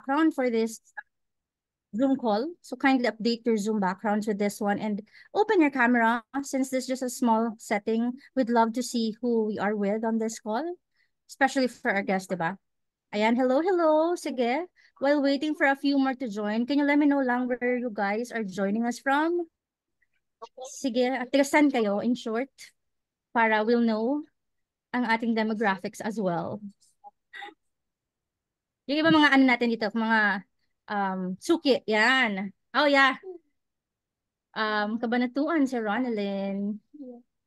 background for this Zoom call. So kindly update your Zoom backgrounds with this one and open your camera. Since this is just a small setting, we'd love to see who we are with on this call, especially for our guest, diba? Ayan, hello, hello. Sige. While waiting for a few more to join, can you let me know lang where you guys are joining us from? Sige, taga saan kayo in short? Para we'll know ang ating demographics as well. Yung iba mga ano natin dito, mga suki, yan. Oh yeah, Kabanatuan si Ronalyn.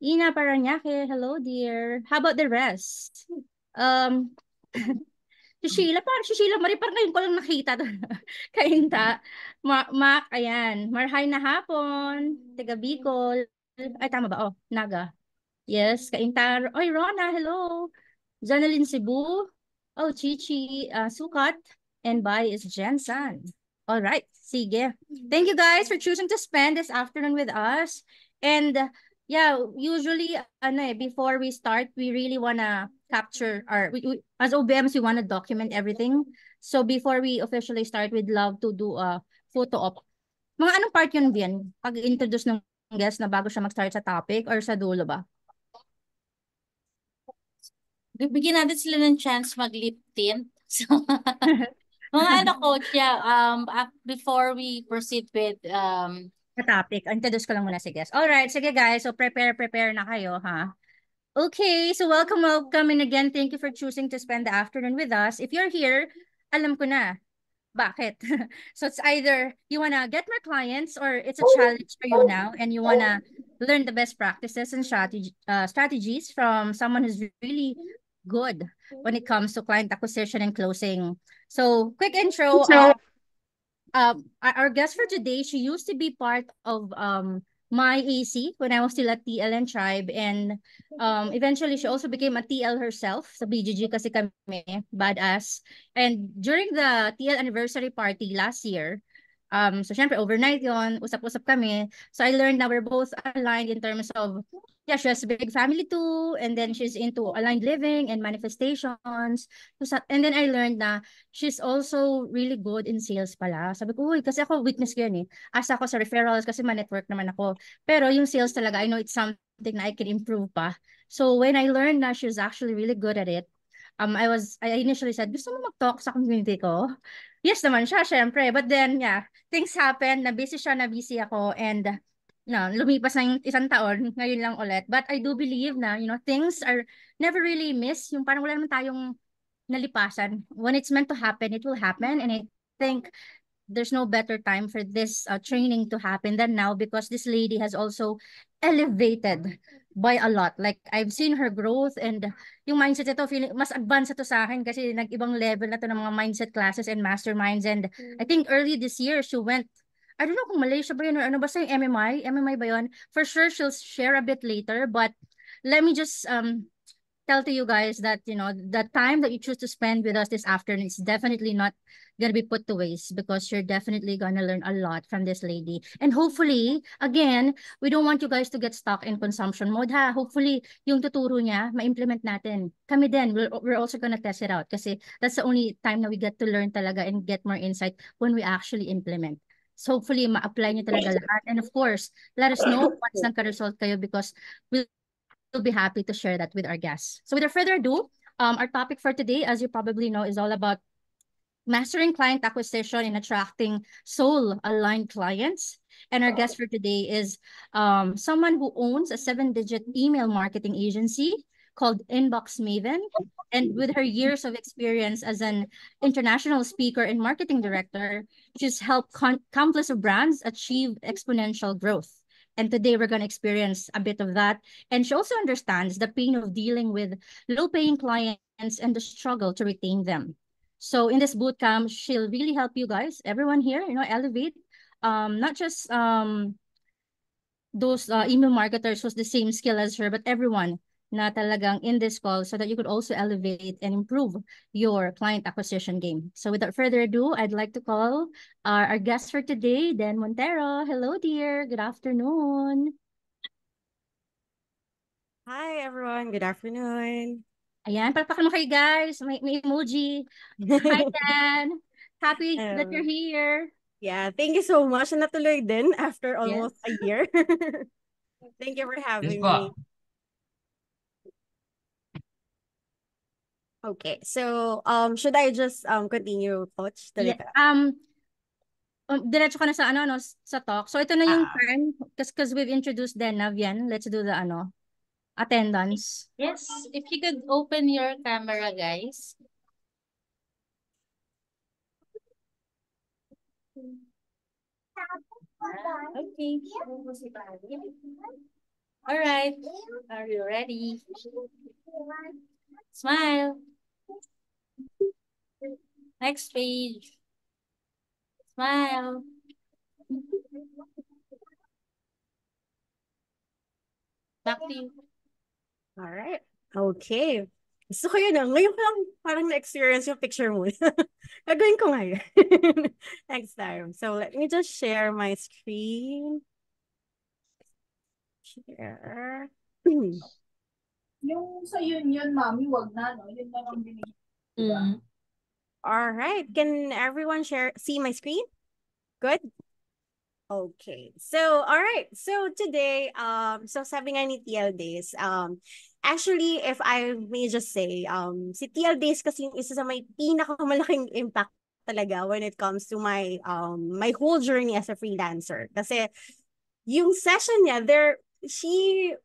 Ina Paranaque, hello dear. How about the rest? Um, si Sheila, parang si Sheila Marie, parang ngayon ko lang nakita to. Kainta. Mac, ayan. Marhay na hapon. Taga Bicol. Ay, tama ba? Oh, Naga. Yes, Kainta. Oy, Rona, hello. Janalyn Cebu. Oh, Chichi, Sukat. And by is Jensen. All right, sige. Thank you guys for choosing to spend this afternoon with us. And yeah, usually before we start, we really wanna capture our as OBMs, we wanna document everything. So before we officially start, we'd love to do a photo op. Mga anong part yun, Bien? Pag-introduce ng guest na bago siya mag-start sa topic or sa dulo ba? Bigyan natin sila ng chance mag-lip tint. So, mga ano coach, yeah, before we proceed with Sa topic. Introduce ko lang muna si guest. All right, sige guys. So prepare na kayo, ha? Okay, so welcome and again, thank you for choosing to spend the afternoon with us. If you're here, alam ko na. Bakit? So it's either you wanna get more clients or it's a challenge for you now and you wanna learn the best practices and strategies from someone who's really good when it comes to client acquisition and closing. So quick intro. Our guest for today, she used to be part of my AC when I was still at TL and Tribe, and eventually she also became a TL herself sa BGG kasi kami, badass. And during the TL anniversary party last year, so syempre overnight yon, usap-usap kami. So I learned that we're both aligned in terms of, yeah, she has a big family too, and then she's into aligned living and manifestations. And then I learned na she's also really good in sales pala. Sabi ko, uy, kasi ako weakness ko yun eh. Asa ako sa referrals kasi ma-network naman ako. Pero yung sales talaga, I know it's something na I can improve pa. So when I learned na she's actually really good at it, I initially said, gusto mo mag-talk sa community ko? Yes naman siya, syempre. But then, yeah, things happen, na busy siya, na busy ako, and no, lumipas na yung isang taon, ngayon lang ulit. But I do believe na, things are never really miss. Yung parang wala naman tayong nalipasan. When it's meant to happen, it will happen. And I think there's no better time for this training to happen than now because this lady has also elevated by a lot. Like, I've seen her growth and yung mindset ito, feeling, mas advanced ito sa akin kasi nag-ibang level na to ng mga mindset classes and masterminds. And I think early this year, she went, I don't know kung Malaysia ba yun or ano, basta yung MMI. MMI ba yun? For sure, she'll share a bit later. But let me just tell to you guys that the time that you choose to spend with us this afternoon is definitely not gonna be put to waste because you're definitely gonna learn a lot from this lady. And hopefully, again, we don't want you guys to get stuck in consumption mode, ha. Hopefully, yung tuturo niya, ma-implement natin. Kami din, we're also gonna test it out kasi that's the only time na we get to learn talaga and get more insight when we actually implement. So hopefully, ma-apply niyo talaga lahat. And of course, let us know once nagka-result kayo because we'll be happy to share that with our guests. So without further ado, our topic for today, as you probably know, is all about mastering client acquisition and attracting soul-aligned clients. And our guest for today is someone who owns a 7-digit email marketing agency called Inbox Maven. And with her years of experience as an international speaker and marketing director, she's helped countless of brands achieve exponential growth. And today we're going to experience a bit of that. And she also understands the pain of dealing with low-paying clients and the struggle to retain them. So in this bootcamp, she'll really help you guys, everyone here, elevate not just those email marketers who's the same skill as her, but everyone na talagang in this call so that you could also elevate and improve your client acquisition game. So without further ado, I'd like to call our guest for today, Den Montero. Hello, dear. Good afternoon. Hi, everyone. Good afternoon. Ayan, palpakan mo kayo guys. May emoji. Hi, Dan. Happy that you're Um, here. yeah, thank you so much. Natuloy din after Yes. almost a year. Thank you for Yes having me. po. Okay, so should I just continue, Coach? Yeah. Talika? Diretso ka na sa ano, no, sa talk. So ito na yung Ah, turn because we've introduced Denav yan. Let's do the ano, attendance. Yes, if you could open your camera, guys. Okay. All right. Are you ready? Smile. Next page. Smile. Back to you. all right. Okay. Gusto ko yun. Ngayon ko lang parang na-experience yung picture mo. Gagawin ko ngayon. Next time. So let me just share my screen. Share. Yung sa union, mami, wag na, no? Yun lang ang binigay. All right. Can everyone see my screen? Good. Okay. So, all right. So today, so sabi nga ni TL Days, actually, if I may just say, si TL Days kasi yung isa sa may pinakamalaking impact talaga when it comes to my whole journey as a freelancer. Kasi yung session niya, she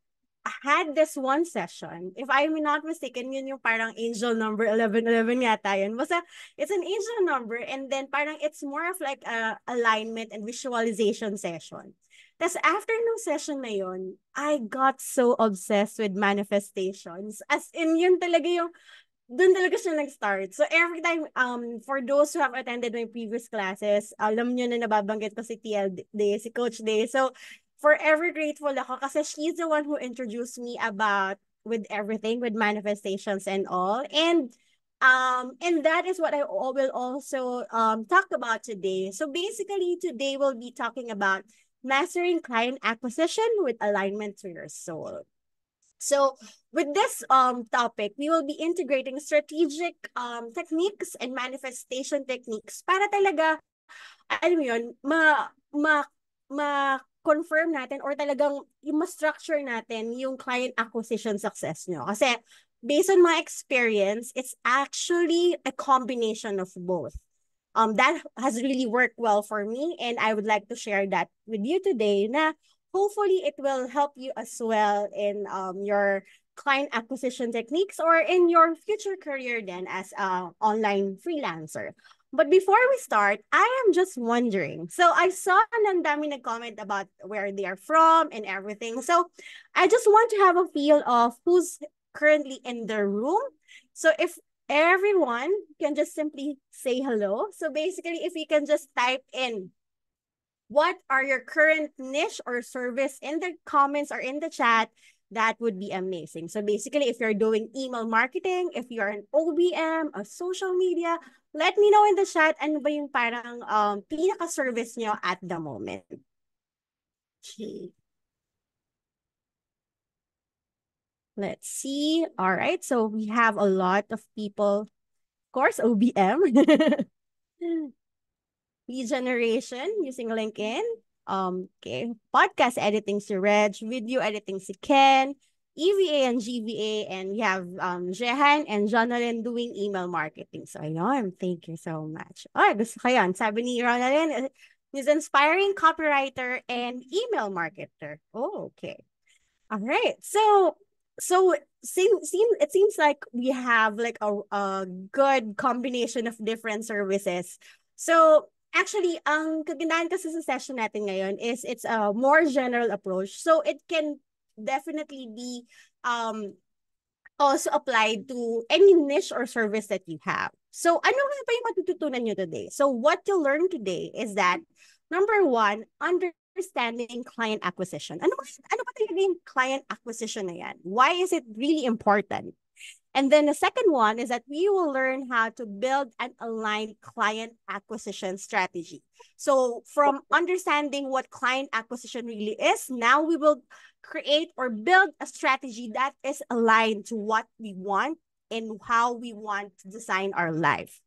had this one session. If I'm not mistaken, yun yung parang angel number 1111 yata yun. Basta, it's an angel number and then parang it's more of like a alignment and visualization session. Tapos after nung session na yun, I got so obsessed with manifestations. As in, yun talaga yung doon talaga siya nag-start. So every time, for those who have attended my previous classes, alam nyo na nababanggit ko si TL Day, si Coach Day. So forever grateful ako kasi she's the one who introduced me about with everything, with manifestations and all. And that is what I will also talk about today. So basically, today we'll be talking about mastering client acquisition with alignment to your soul. So with this topic, we will be integrating strategic techniques and manifestation techniques para talaga, alam mo yun, ma-confirm natin or talagang ma-structure natin yung client acquisition success nyo. Kasi based on my experience, it's actually a combination of both. That has really worked well for me, and I would like to share that with you today na hopefully it will help you as well in your client acquisition techniques or in your future career then as a online freelancer. But before we start, I am just wondering. So I saw ng dami nag-comment about where they are from and everything. So I just want to have a feel of who's currently in the room. So if everyone can just simply say hello. So basically, if you can just type in what are your current niche or service in the comments or in the chat, that would be amazing. So basically, if you're doing email marketing, if you're an OBM, a social media, let me know in the chat ano ba yung parang pinaka-service nyo at the moment. Okay. Let's see. All right. So we have a lot of people. Of course, OBM. Lead generation using LinkedIn. Okay. Podcast editing si Reg. Video editing si Ken. EVA and GVA. And we have Jehan and Jonalyn doing email marketing. So, ayun. Thank you so much. Oh, gusto ko yan. Sabi ni Ronalyn, is inspiring copywriter and email marketer. Oh, okay. All right. So it seems like we have like a good combination of different services. So actually, ang kagandahan kasi sa session natin ngayon is it's a more general approach. So it can definitely be also applied to any niche or service that you have. So ano nga ba yung matututunan nyo today? So what you'll learn today is that number one, understanding client acquisition. Ano ba talaga yung client acquisition na yan? Why is it really important? And then the second one is that we will learn how to build an aligned client acquisition strategy. So from understanding what client acquisition really is, now we will create or build a strategy that is aligned to what we want and how we want to design our life.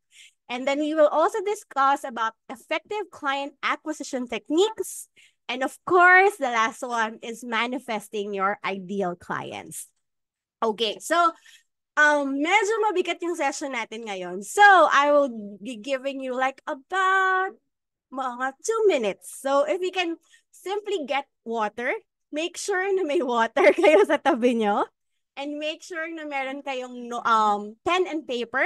And then we will also discuss about effective client acquisition techniques. And of course, the last one is manifesting your ideal clients. Okay, so medyo mabigat yung session natin ngayon. So, I will be giving you like about mga 2 minutes. So, if you can simply get water, make sure na may water kayo sa tabi nyo. And make sure na meron kayong pen and paper.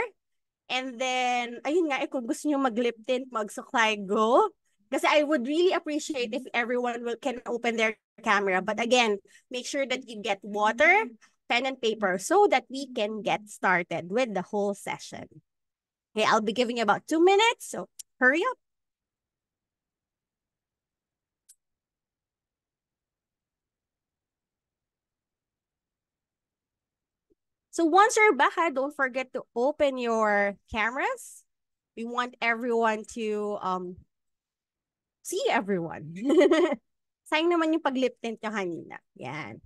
And then, ayun nga, kung gusto nyo mag-lip tint, mag-suklay, go. Kasi I would really appreciate if everyone can open their camera. But again, make sure that you get water, pen and paper so that we can get started with the whole session. Okay, I'll be giving you about 2 minutes, so hurry up. So once you're back, don't forget to open your cameras. We want everyone to see everyone. Sayang naman yung pag-lip tint nyo kanina. Yan.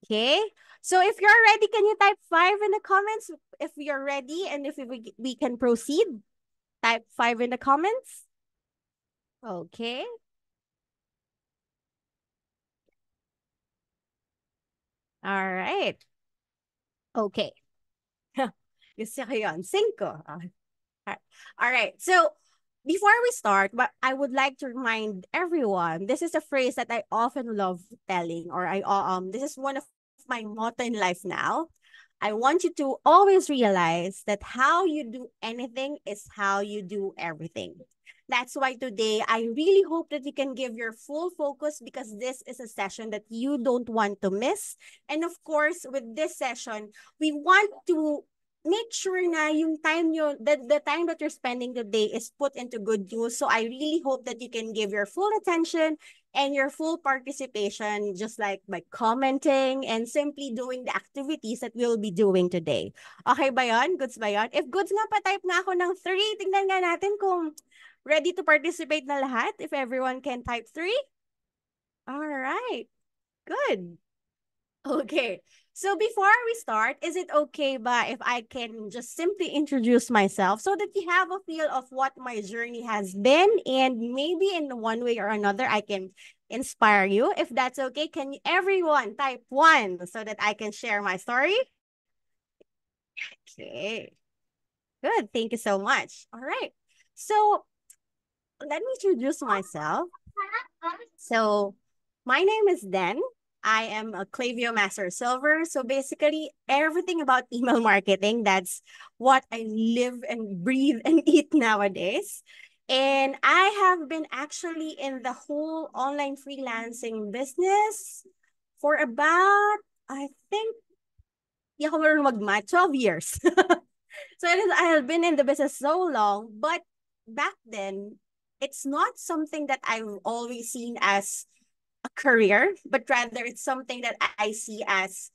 Okay. So if you're ready, can you type 5 in the comments? If you're ready and if we can proceed, type 5 in the comments. Okay. All right. Okay. Gusto ko yun. 5. All right. So before we start, but I would like to remind everyone, this is a phrase that I often love telling, or this is one of my motto in life now. I want you to always realize that how you do anything is how you do everything. That's why today, I really hope that you can give your full focus because this is a session that you don't want to miss. And of course, with this session, we want to make sure na yung time nyo, the time that you're spending today is put into good use. So I really hope that you can give your full attention and your full participation, just like by commenting and simply doing the activities that we'll be doing today. Okay ba yun? Goods ba yun? If goods nga, pa-type na ako ng 3. Tingnan nga natin kung ready to participate na lahat. If everyone can type 3. All right. Good. Okay. So before we start, is it okay ba if I can just simply introduce myself so that you have a feel of what my journey has been and maybe in one way or another I can inspire you? If that's okay, can everyone type 1 so that I can share my story? Okay. Good. Thank you so much. All right. So let me introduce myself. So my name is Den. I am a Klaviyo Master Silver. So basically, everything about email marketing, that's what I live and breathe and eat nowadays. And I have been actually in the whole online freelancing business for about, I think, 12 years. So I have been in the business so long, but back then, it's not something that I've always seen as a career, but rather it's something that I see as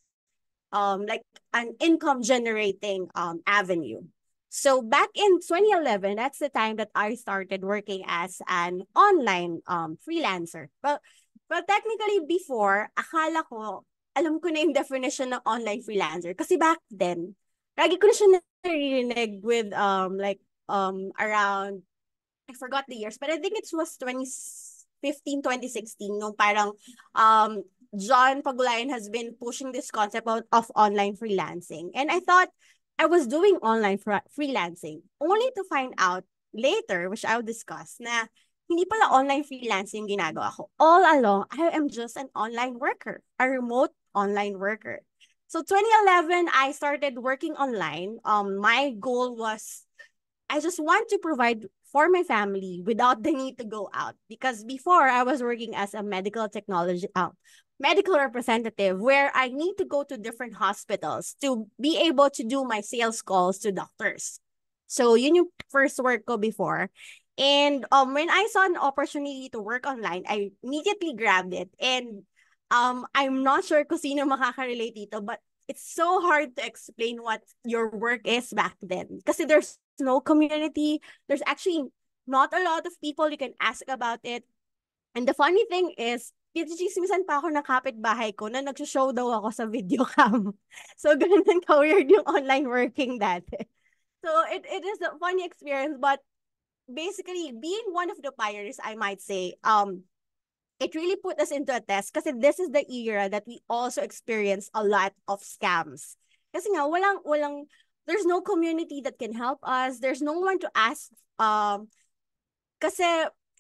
like an income generating avenue. So back in 2011, that's the time that I started working as an online freelancer. Well, technically before, akala ko, alam ko na yung definition ng online freelancer. Kasi back then, lagi ko na siya narinig with around, I forgot the years, but I think it was 2015, 2016, nung parang John Pagulayan has been pushing this concept of online freelancing. And I thought I was doing online freelancing, only to find out later, which I'll discuss, na hindi pala online freelancing ginagawa ko. All along, I am just an online worker, a remote online worker. So 2011, I started working online. My goal was, I just want to provide for my family without the need to go out. Because before, I was working as a medical representative where I need to go to different hospitals to be able to do my sales calls to doctors. So yun yung first work ko before. And when I saw an opportunity to work online, I immediately grabbed it. And I'm not sure kung sino makaka-relate dito, but it's so hard to explain what your work is back then. Kasi there's no community. There's actually not a lot of people you can ask about it. And the funny thing is, chismisan pa ako ng kapitbahay ko na nag-show daw ako sa video cam. So, ganun ka-weird yung online working dati. So it is a funny experience, but basically being one of the pioneers, I might say, it really put us into a test kasi this is the era that we also experience a lot of scams. Kasi nga, there's no community that can help us. There's no one to ask. Kasi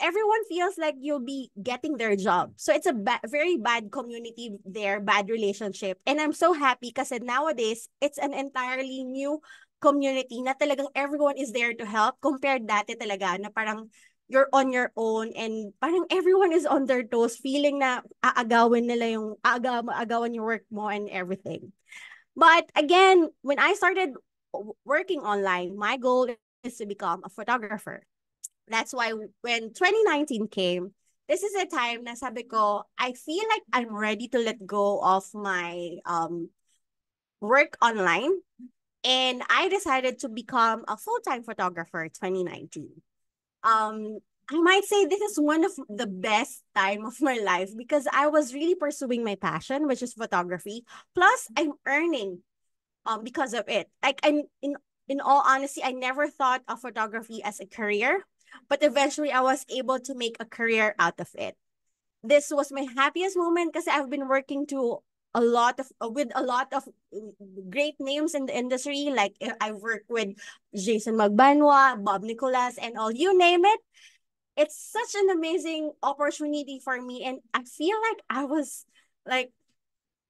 everyone feels like you'll be getting their job. So it's a very bad community there, bad relationship. And I'm so happy kasi nowadays, it's an entirely new community na talagang everyone is there to help compared dati talaga na parang you're on your own and parang everyone is on their toes feeling na aagawin nila yung aagawan yung work mo and everything. But again, when I started working online, my goal is to become a photographer. That's why when 2019 came, this is a time na sabi ko, I feel like I'm ready to let go of my work online. And I decided to become a full-time photographer 2019. I might say this is one of the best time of my life because I was really pursuing my passion, which is photography. Plus, I'm earning because of it. Like in all honesty, I never thought of photography as a career, but eventually I was able to make a career out of it. This was my happiest moment because I've been working to a lot of with a lot of great names in the industry. Like I worked with Jason Magbanwa, Bob Nicolas, and all you name it. It's such an amazing opportunity for me, and I feel like I was like,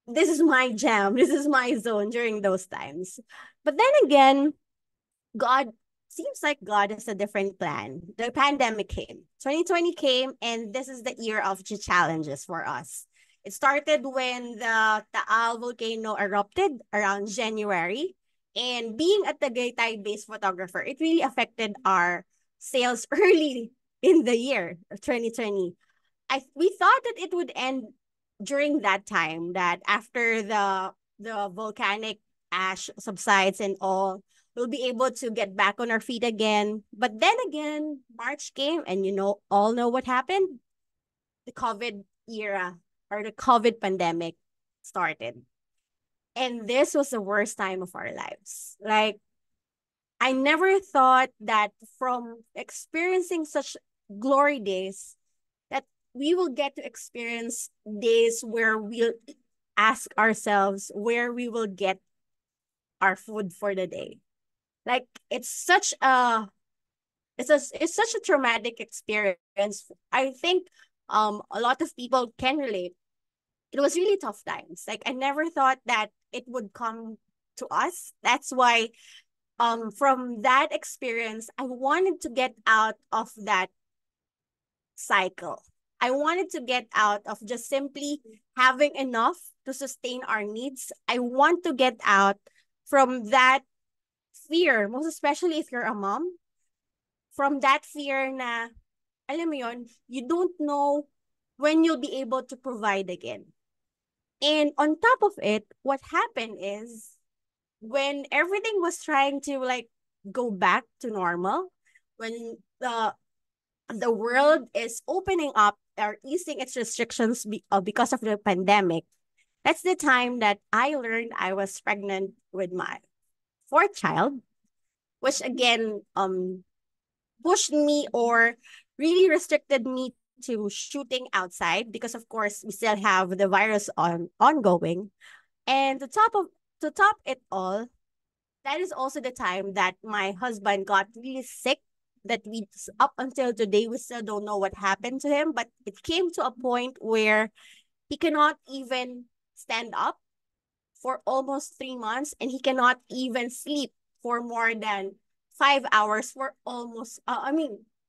this is my jam, this is my zone during those times. But then again, God seems like God has a different plan. The pandemic came. 2020 came, and this is the year of the challenges for us. It started when the Taal volcano erupted around January. And being a Tagaytay-based photographer, it really affected our sales early in the year of 2020. We thought that it would end during that time, that after the volcanic ash subsides and all, we'll be able to get back on our feet again. But then again, March came and all know what happened? The COVID era or the COVID pandemic started. And this was the worst time of our lives. Like, I never thought that from experiencing such glory days that we will get to experience days where we'll ask ourselves where we will get our food for the day. Like it's such a traumatic experience. I think a lot of people can relate. It was really tough times. Like I never thought that it would come to us. That's why from that experience, I wanted to get out of that cycle. I wanted to get out of just simply having enough to sustain our needs. I want to get out from that fear, most especially if you're a mom, from that fear na, alam mo yun, you don't know when you'll be able to provide again. And on top of it, what happened is when everything was trying to like go back to normal, when the world is opening up or easing its restrictions because of the pandemic, that's the time that I learned I was pregnant with my fourth child, which again pushed me or really restricted me to shooting outside because of course we still have the virus ongoing. And to top it all, that is also the time that my husband got really sick, that we up until today we still don't know what happened to him, but it came to a point where he cannot even stand up for almost 3 months, and he cannot even sleep for more than 5 hours for almost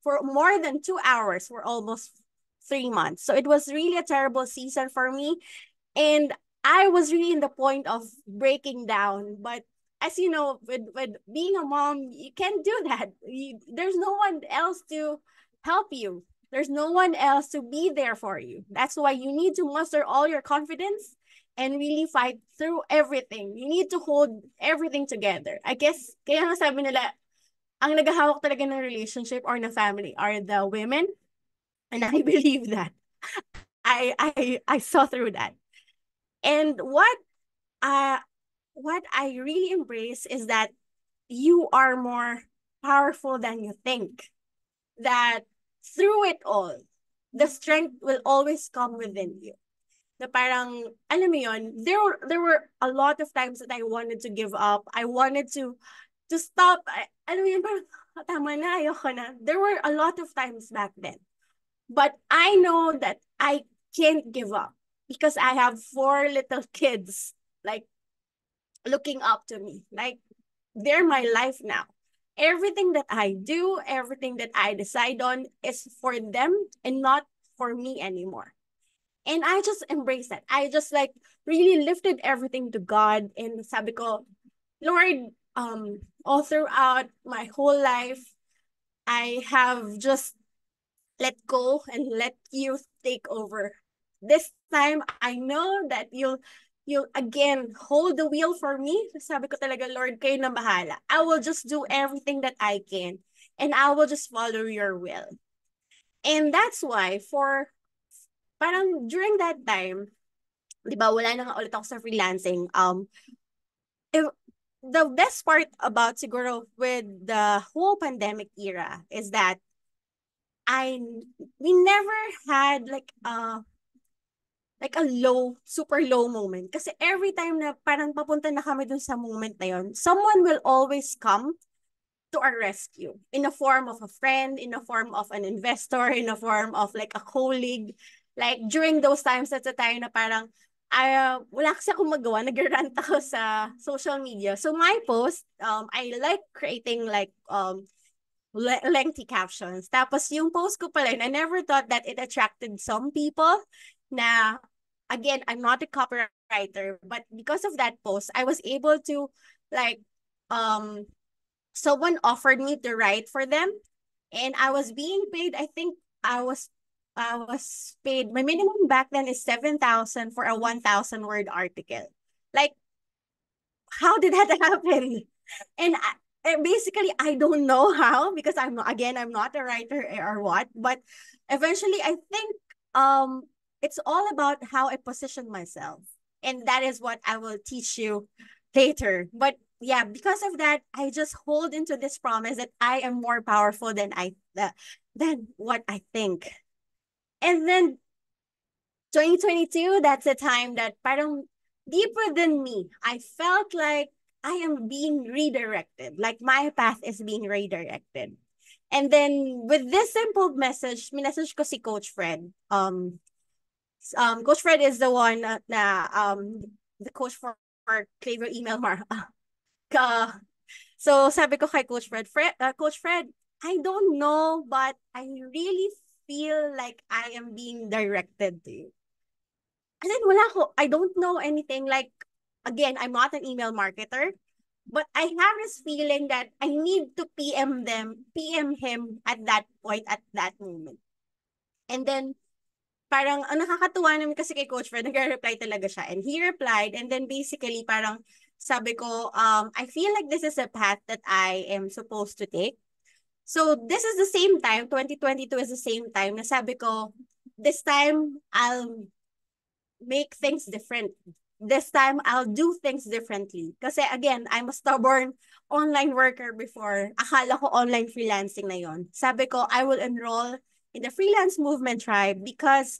for more than 2 hours for almost 3 months. So it was really a terrible season for me, and I was really in the point of breaking down. But as you know, with being a mom, you can't do that. There's no one else to help you. There's no one else to be there for you. That's why you need to muster all your confidence and really fight through everything. You need to hold everything together. I guess, kaya nga sabi nila, ang naghahawak talaga ng relationship or ng family are the women. And I believe that. I saw through that. And what I really embrace is that you are more powerful than you think. That through it all, the strength will always come within you. Na parang, alam mo yun, there were a lot of times that I wanted to give up. I wanted to stop. Alam mo yun, parang, tama na, ayoko na. There were a lot of times back then. But I know that I can't give up because I have 4 little kids, like, looking up to me. Like, they're my life now. Everything that I do, everything that I decide on is for them and not for me anymore. And I just embraced that. I just like really lifted everything to God and sabi ko, Lord, all throughout my whole life, I have just let go and let you take over. This time, I know that you'll again hold the wheel for me. Sabi ko talaga, Lord, kayo na bahala. I will just do everything that I can and I will just follow your will. And that's why parang during that time, di ba, wala na nga ulit ako sa freelancing. If, the best part about siguro with the whole pandemic era is that we never had like a super low moment. Kasi every time na parang papunta na kami dun sa moment na yon, someone will always come to our rescue in a form of a friend, in a form of an investor, in a form of like a colleague. Like during those times, that's the time na parang wala kasi akong magawa, nag-rant ako sa social media. So my post, I like creating like lengthy captions. Tapos yung post ko pala, I never thought that it attracted some people na, again, I'm not a copywriter, but because of that post, I was able to like, someone offered me to write for them and I was being paid, I think I was paid, my minimum back then is 7,000 for a 1,000 word article. Like, how did that happen? And basically, I don't know how because I'm not a writer or what, but eventually I think it's all about how I position myself. And that is what I will teach you later. But yeah, because of that, I just hold into this promise that I am more powerful than what I think. And then 2022, that's a time that parang deeper than me. I felt like I am being redirected, like my path is being redirected. And then with this simple message, minessage ko si Coach Fred. Coach Fred is the one the coach for Klaviyo Email so sabi ko kay Coach Fred, Coach Fred, I don't know, but I really feel like I am being directed to you. And then I don't know anything. Like, again, I'm not an email marketer, but I have this feeling that I need to PM him at that point, at that moment. And then, parang, ang nakakatuwa naman kasi kay Coach Fred, nag-reply talaga siya. And he replied, and then basically, parang, sabi ko, I feel like this is a path that I am supposed to take. So, this is the same time, 2022 is the same time, na sabi ko, this time, I'll make things different. This time, I'll do things differently. Kasi again, I'm a stubborn online worker before. Akala ko online freelancing na yon. Sabi ko, I will enroll in the freelance movement tribe because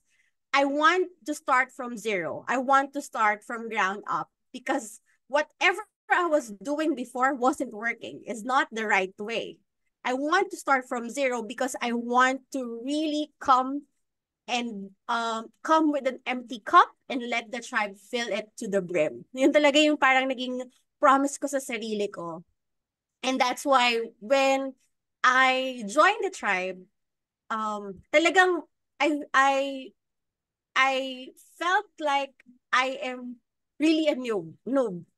I want to start from zero. I want to start from ground up because whatever I was doing before wasn't working. It's not the right way. I want to start from zero because I want to really come with an empty cup and let the tribe fill it to the brim. Yun talaga yung parang naging promise ko sa sarili ko. And that's why when I joined the tribe, talagang I felt like I am really a noob.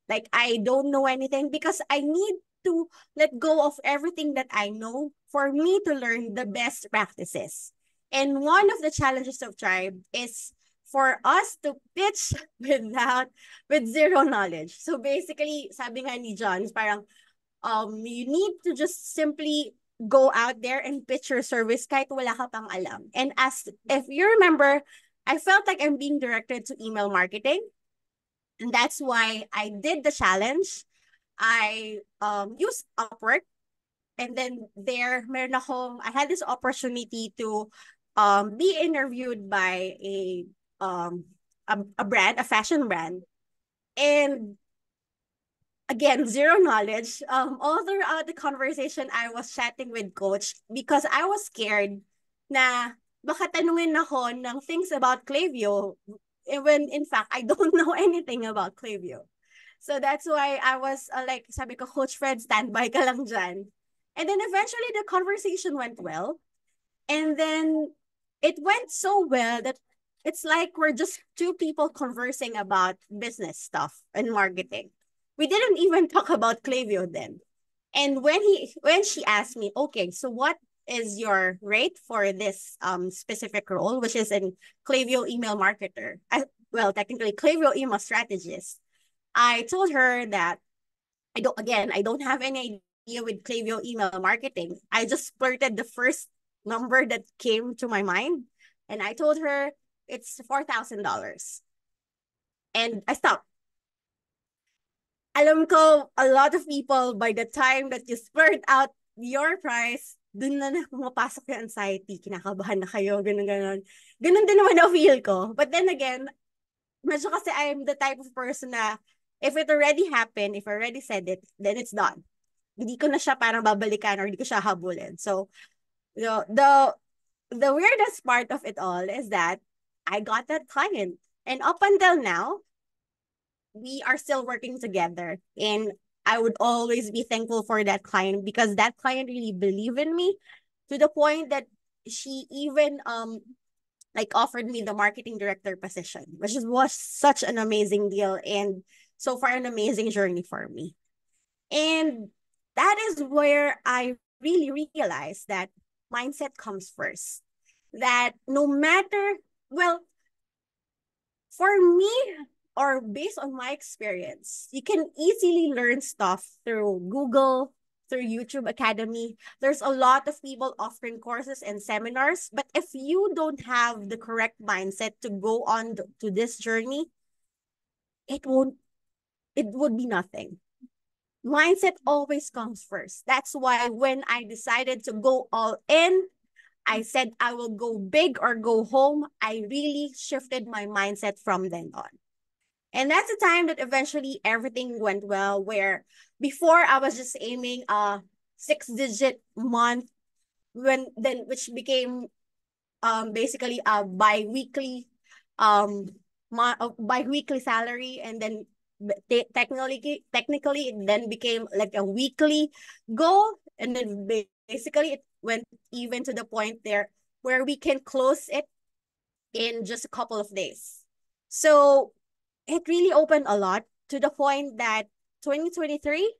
Like I don't know anything because I need to let go of everything that I know for me to learn the best practices. And one of the challenges of tribe is for us to pitch with zero knowledge. So basically, sabi nga ni John, parang you need to just simply go out there and pitch your service kahit wala ka pang alam. And if you remember, I felt like I'm being directed to email marketing. And that's why I did the challenge. I used Upwork, and then I had this opportunity to be interviewed by um a fashion brand. And again, zero knowledge. All throughout the conversation, I was chatting with coach because I was scared na baka tanungin ako ng things about Klaviyo when in fact I don't know anything about Klaviyo. So that's why I was like, sabi ko, Coach Fred, standby ka lang dyan. And then eventually the conversation went well. And then it went so well that it's like we're just two people conversing about business stuff and marketing. We didn't even talk about Klaviyo then. And when she asked me, okay, so what is your rate for this specific role, which is in Klaviyo email marketer? Well, technically Klaviyo email strategist. I told her that I don't have any idea with Klaviyo email marketing. I just splurted the first number that came to my mind, and I told her it's $4,000. And I stopped. Alam ko, a lot of people, by the time that you splurted out your price, dun na pumapasok yung anxiety, kinakabahan na kayo, ganun. Ganun din naman na-feel ko. But then again, medyo kasi I'm the type of person na if it already happened, if I already said it, then it's done. Hindi ko na siya parang babalikan or hindi ko siya habulin. So, the weirdest part of it all is that I got that client. And up until now, we are still working together. And I would always be thankful for that client because that client really believed in me to the point that she even like offered me the marketing director position, which was such an amazing deal and so far an amazing journey for me. And that is where I really realized that mindset comes first. That no matter, well, for me, or based on my experience, you can easily learn stuff through Google, through YouTube Academy. There's a lot of people offering courses and seminars, but if you don't have the correct mindset to go on to this journey, it would be nothing. Mindset always comes first. That's why when I decided to go all in, I said I will go big or go home. I really shifted my mindset from then on. And that's the time that eventually everything went well, where before I was just aiming a 6-digit month, which became basically a bi-weekly salary, and then technically it then became like a weekly goal, and then basically it went even to the point there where we can close it in just a couple of days. So it really opened a lot to the point that 2023,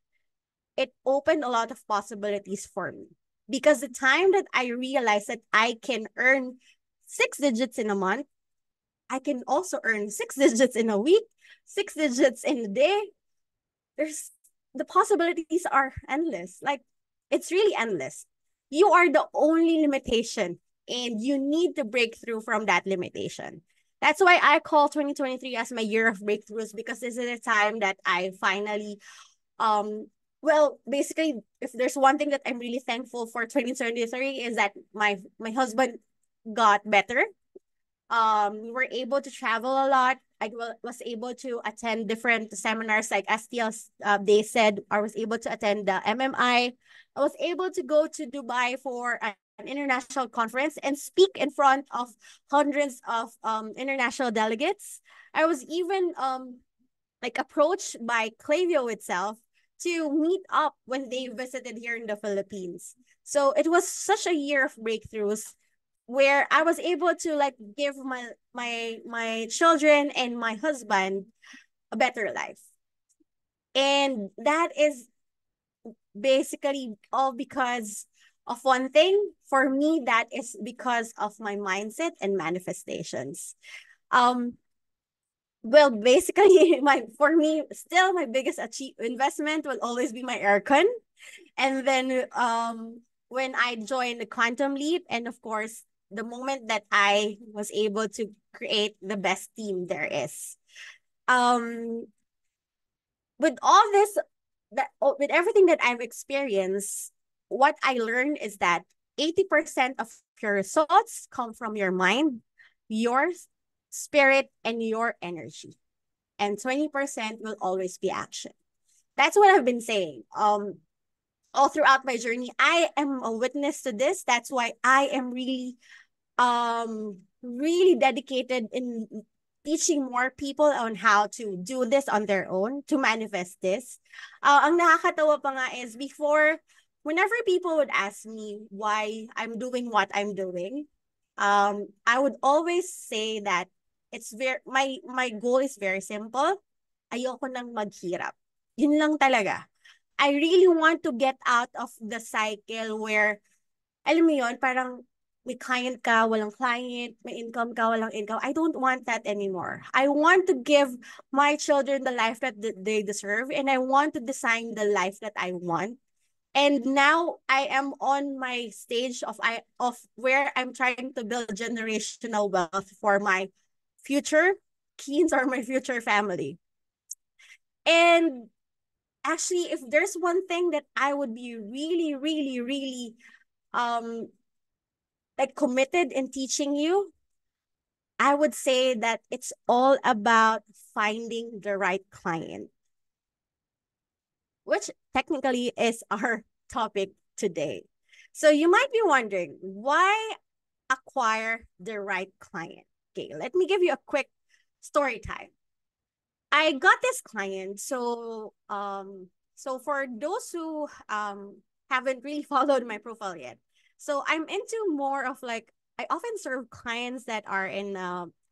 it opened a lot of possibilities for me. Because the time that I realized that I can earn 6 digits in a month, I can also earn 6 digits in a week, 6 digits in a day. The possibilities are endless. Like, it's really endless. You are the only limitation, and you need to break through from that limitation. That's why I call 2023 as my year of breakthroughs, because this is a time that I finally, well, basically, if there's one thing that I'm really thankful for 2023 is that my husband got better. We were able to travel a lot. I was able to attend different seminars like STL. They said I was able to attend the MMI. I was able to go to Dubai for an international conference and speak in front of hundreds of international delegates. I was even like approached by Klaviyo itself to meet up when they visited here in the Philippines. So it was such a year of breakthroughs where I was able to like give my children and my husband a better life. And that is basically all because of one thing. For me, that is because of my mindset and manifestations. Well, basically, for me, still my biggest investment will always be my aircon. And then when I joined the Quantum Leap, and of course, the moment that I was able to create the best team there is. With all this with everything that I've experienced, what I learned is that 80% of your results come from your mind, your spirit, and your energy. And 20% will always be action. That's what I've been saying. All throughout my journey, I am a witness to this. That's why I am really dedicated in teaching more people on how to do this on their own, to manifest this. Ang nakakatawa pa nga is before, whenever people would ask me why I'm doing what I'm doing, I would always say that my goal is very simple. Ayoko nang maghirap. Yun lang talaga. I really want to get out of the cycle where, alam mo yun, parang may client ka, walang client, may income ka, walang income. I don't want that anymore. I want to give my children the life that they deserve, and I want to design the life that I want. And now I am on my stage of where I'm trying to build generational wealth for my future kids or my future family. And actually, if there's one thing that I would be really, really, really like committed in teaching you, I would say that it's all about finding the right client, which technically is our topic today. So you might be wondering, why acquire the right client? Okay, let me give you a quick story time. I got this client. So for those who haven't really followed my profile yet, so I'm into more of like, I often serve clients that are in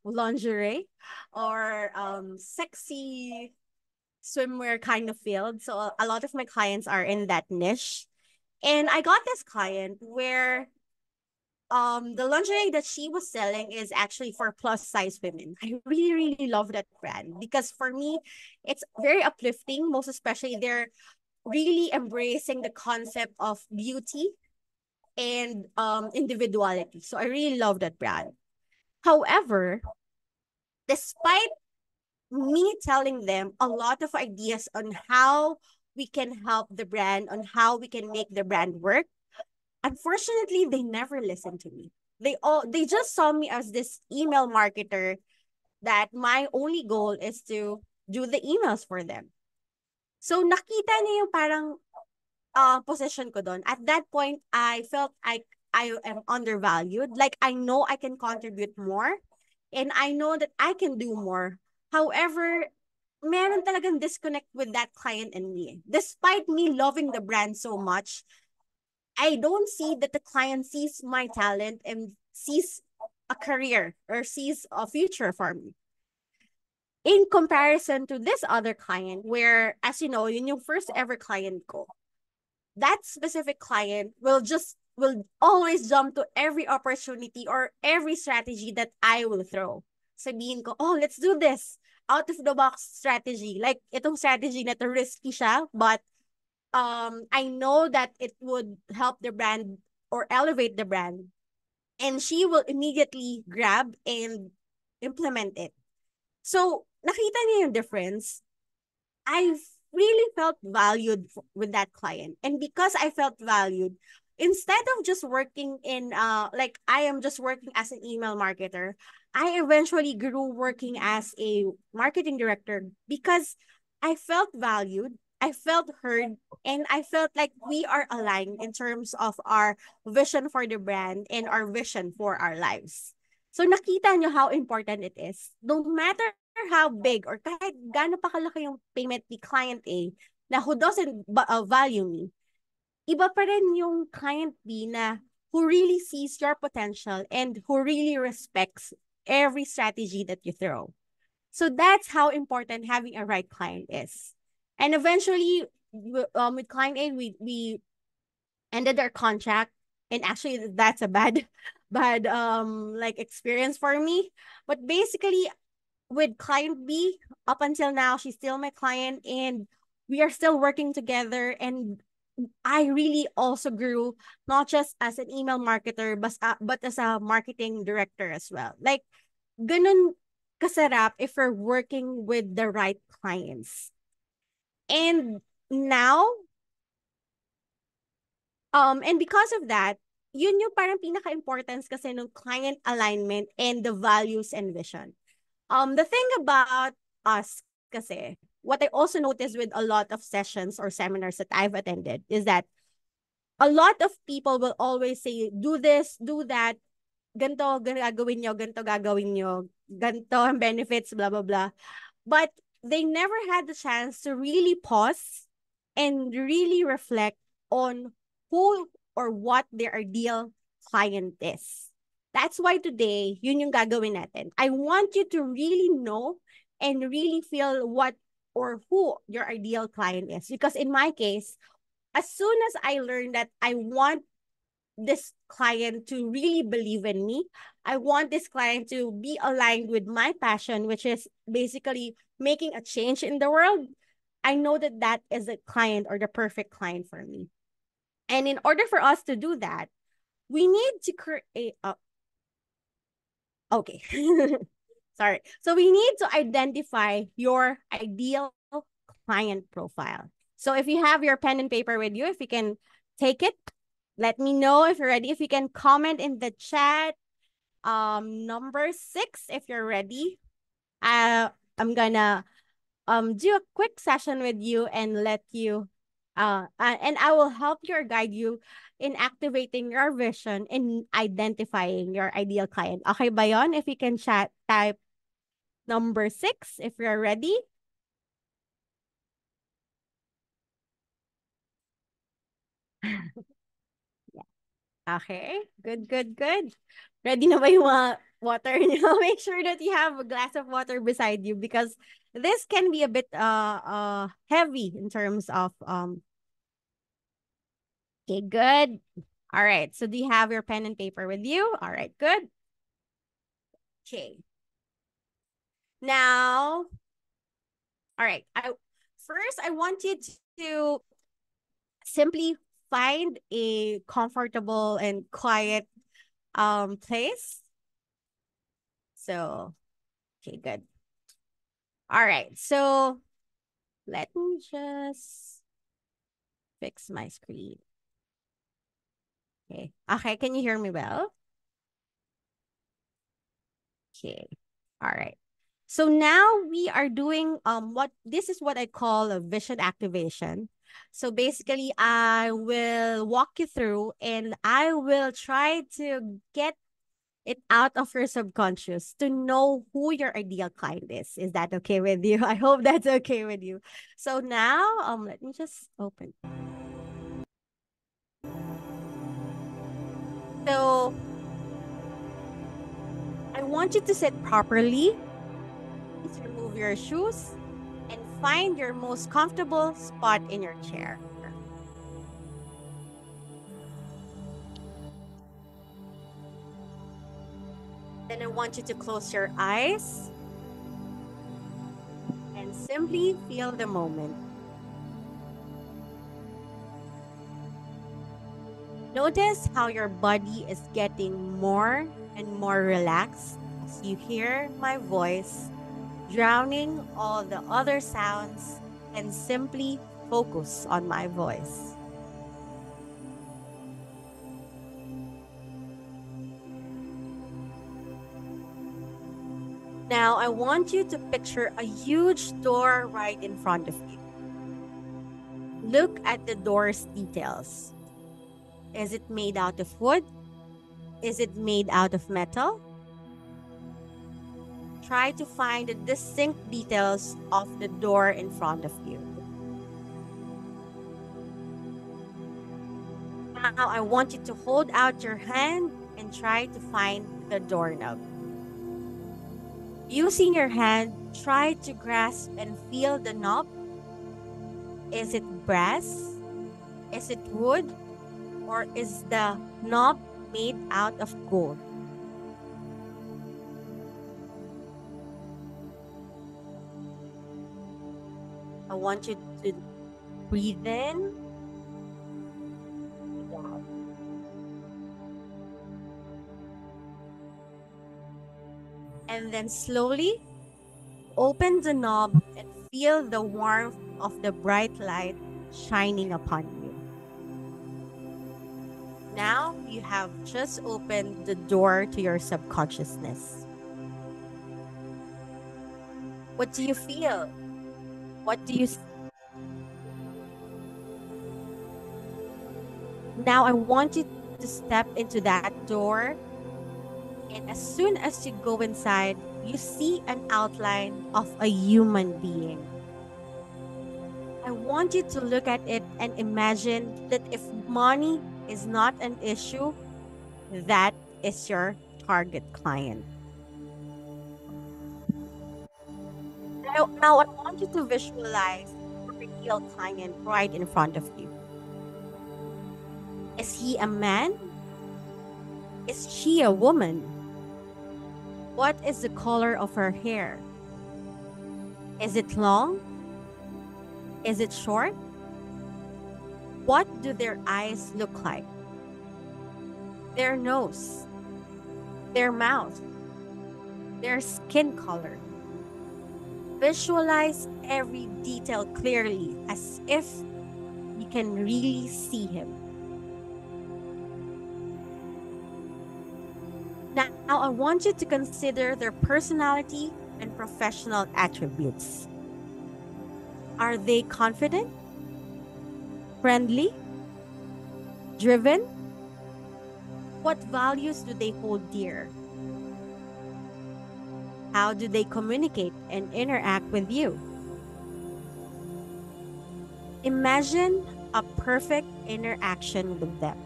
lingerie or sexy swimwear kind of field. So a lot of my clients are in that niche. And I got this client where the lingerie that she was selling is actually for plus size women. I really, really love that brand because for me, it's very uplifting. Most especially, they're really embracing the concept of beauty and individuality. So I really love that brand. However, despite me telling them a lot of ideas on how we can help the brand, on how we can make the brand work, unfortunately, they never listened to me. They just saw me as this email marketer that my only goal is to do the emails for them. So nakita niya yung parang position ko doon. At that point, I felt I am undervalued. Like I know I can contribute more and I know that I can do more. However, meron talagang disconnect with that client and me. Despite me loving the brand so much, I don't see that the client sees my talent and sees a career or sees a future for me. In comparison to this other client, where, as you know, yun yung first ever client ko, that specific client will always jump to every opportunity or every strategy that I will throw. Sabihin ko, oh, let's do this. Out of the box strategy. Like, itong strategy na to risky siya, but I know that it would help the brand or elevate the brand. And she will immediately grab and implement it. So, nakita niya yung difference. I really felt valued with that client. And because I felt valued, instead of just working in like I am just working as an email marketer, I eventually grew working as a marketing director because I felt valued, I felt heard, and I felt like we are aligned in terms of our vision for the brand and our vision for our lives. So nakita nyo how important it is. No matter how big or kahit gaano pa kalaki yung payment ni client A na who doesn't value me, iba pa rin yung client B na who really sees your potential and who really respects every strategy that you throw. So that's how important having a right client is. And eventually, with client A, we ended our contract. And actually, that's a bad like experience for me. But basically, with client B, up until now, she's still my client, and we are still working together. And I really also grew not just as an email marketer, but as a marketing director as well. Like, ganun kasarap if we're working with the right clients. And now, and because of that, yun yung parang pinaka-importance kasi ng client alignment and the values and vision. The thing about us kasi, what I also noticed with a lot of sessions or seminars that I've attended is that a lot of people will always say, do this, do that, ganito gagawin nyo, ganito gagawin nyo, ganito ang benefits, blah, blah, blah. But they never had the chance to really pause and really reflect on who or what their ideal client is. That's why today, yun yung gagawin natin. I want you to really know and really feel what or who your ideal client is. Because in my case, as soon as I learned that I want this client to really believe in me, I want this client to be aligned with my passion, which is basically making a change in the world, I know that that is a client or the perfect client for me. And in order for us to do that, we need to create, okay. Sorry. So we need to identify your ideal client profile. So if you have your pen and paper with you, if you can take it, let me know if you're ready. If you can comment in the chat, number 6, if you're ready. I'm gonna do a quick session with you and let you and I will help you or guide you in activating your vision and identifying your ideal client. Okay ba yon? If you can chat, type number 6 if you're ready. Yeah. Okay, good, good, good. Ready na ba yung water niyo? Make sure that you have a glass of water beside you because this can be a bit heavy in terms of okay, good. All right. So do you have your pen and paper with you? All right, good. Okay. Now, all right. I want you to simply find a comfortable and quiet place. So, okay, good. All right. So, let me just fix my screen. Okay. Okay, can you hear me well? Okay. All right. So now we are doing this is what I call a vision activation. So basically I will walk you through and I will try to get it out of your subconscious to know who your ideal client is. Is that okay with you? I hope that's okay with you. So now let me just open. So I want you to sit properly. Please remove your shoes and find your most comfortable spot in your chair. Then I want you to close your eyes and simply feel the moment. Notice how your body is getting more and more relaxed as you hear my voice, drowning all the other sounds and simply focus on my voice. Now, I want you to picture a huge door right in front of you. Look at the door's details. Is it made out of wood? Is it made out of metal? Try to find the distinct details of the door in front of you. Now, I want you to hold out your hand and try to find the doorknob. Using your hand, try to grasp and feel the knob. Is it brass? Is it wood? Or is the knob made out of gold? I want you to breathe in. Wow. And then slowly open the knob and feel the warmth of the bright light shining upon you. Now you have just opened the door to your subconsciousness. What do you feel? What do you see? Now I want you to step into that door, and as soon as you go inside, you see an outline of a human being. I want you to look at it and imagine that if money is not an issue, that is your target client. Now I want you to visualize your ideal client right in front of you. Is he a man? Is she a woman? What is the color of her hair? Is it long? Is it short? What do their eyes look like? Their nose, their mouth, their skin color. Visualize every detail clearly as if you can really see him. Now, I want you to consider their personality and professional attributes. Are they confident? Friendly? Driven? What values do they hold dear? How do they communicate and interact with you? Imagine a perfect interaction with them.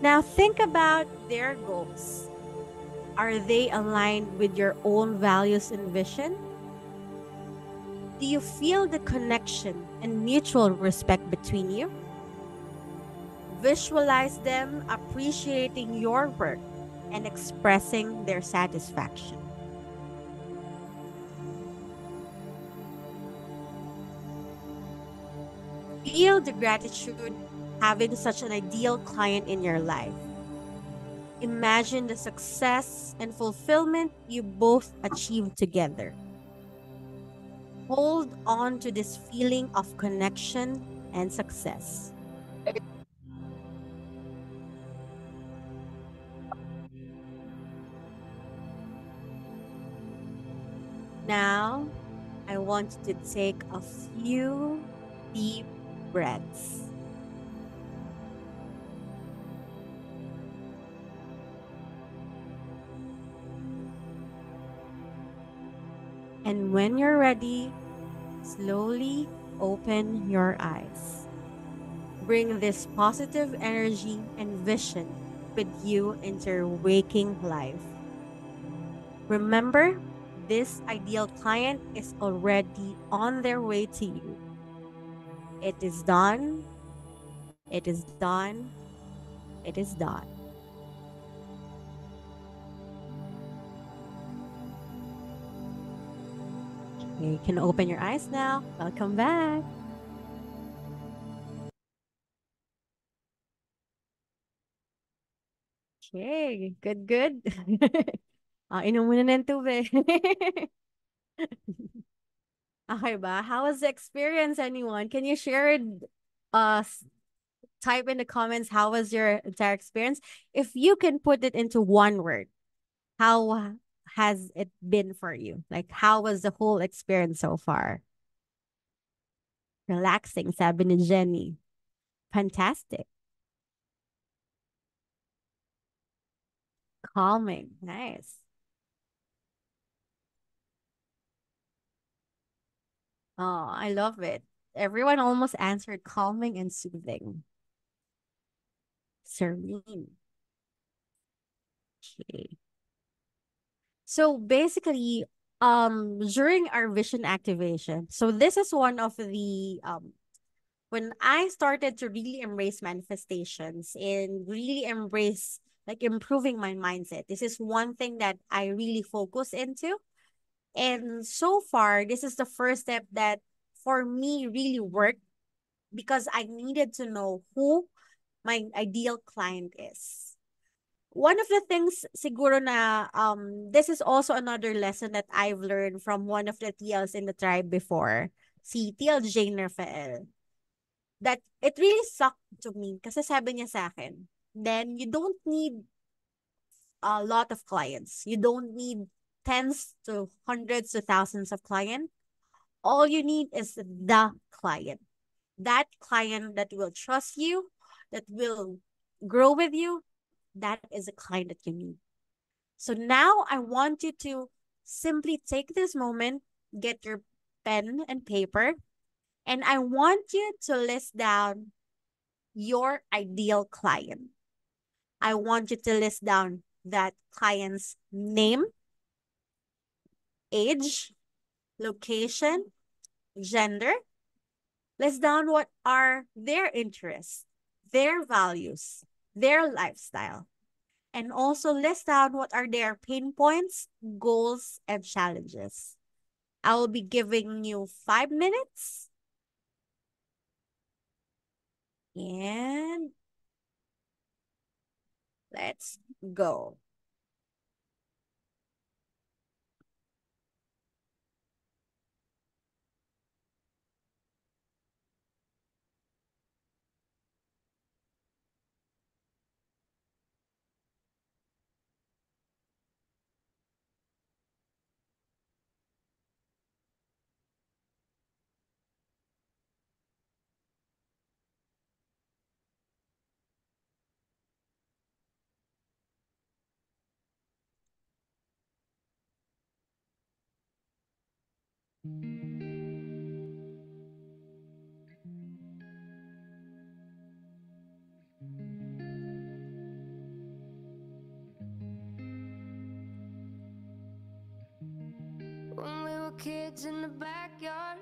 Now think about their goals. Are they aligned with your own values and vision? Do you feel the connection and mutual respect between you? Visualize them appreciating your work and expressing their satisfaction. Feel the gratitude having such an ideal client in your life. Imagine the success and fulfillment you both achieved together. Hold on to this feeling of connection and success. Now, I want you to take a few deep breaths. And when you're ready, slowly open your eyes. Bring this positive energy and vision with you into your waking life. Remember, this ideal client is already on their way to you. It is done. It is done. It is done. Okay, you can open your eyes now. Welcome back. Okay, good, good. Inom muna ng tubig. Okay ba? How was the experience, anyone? Can you share it? Type in the comments, how was your entire experience? If you can put it into one word, how has it been for you? Like, how was the whole experience so far? Relaxing, sabi ni Jenny. Fantastic. Calming. Nice. Oh, I love it. Everyone almost answered calming and soothing. Serene. Okay. So basically, during our vision activation, so this is one of the when I started to really embrace manifestations and really embrace like improving my mindset, this is one thing that I really focus into. And so far, this is the first step that for me really worked because I needed to know who my ideal client is. one of the things siguro na this is also another lesson that I've learned from one of the TLs in the tribe before, si TL Jane Rafael, that it really sucked to me kasi sabi niya sa akin, then you don't need a lot of clients. You don't need tens to hundreds to thousands of clients. All you need is the client. That client that will trust you, that will grow with you, that is a client that you need. So now I want you to simply take this moment, get your pen and paper, and I want you to list down your ideal client. I want you to list down that client's name, age, location, gender. List down what are their interests, their values, their lifestyle, and also list down what are their pain points, goals, and challenges. I will be giving you 5 minutes. And let's go. When we were kids in the backyard,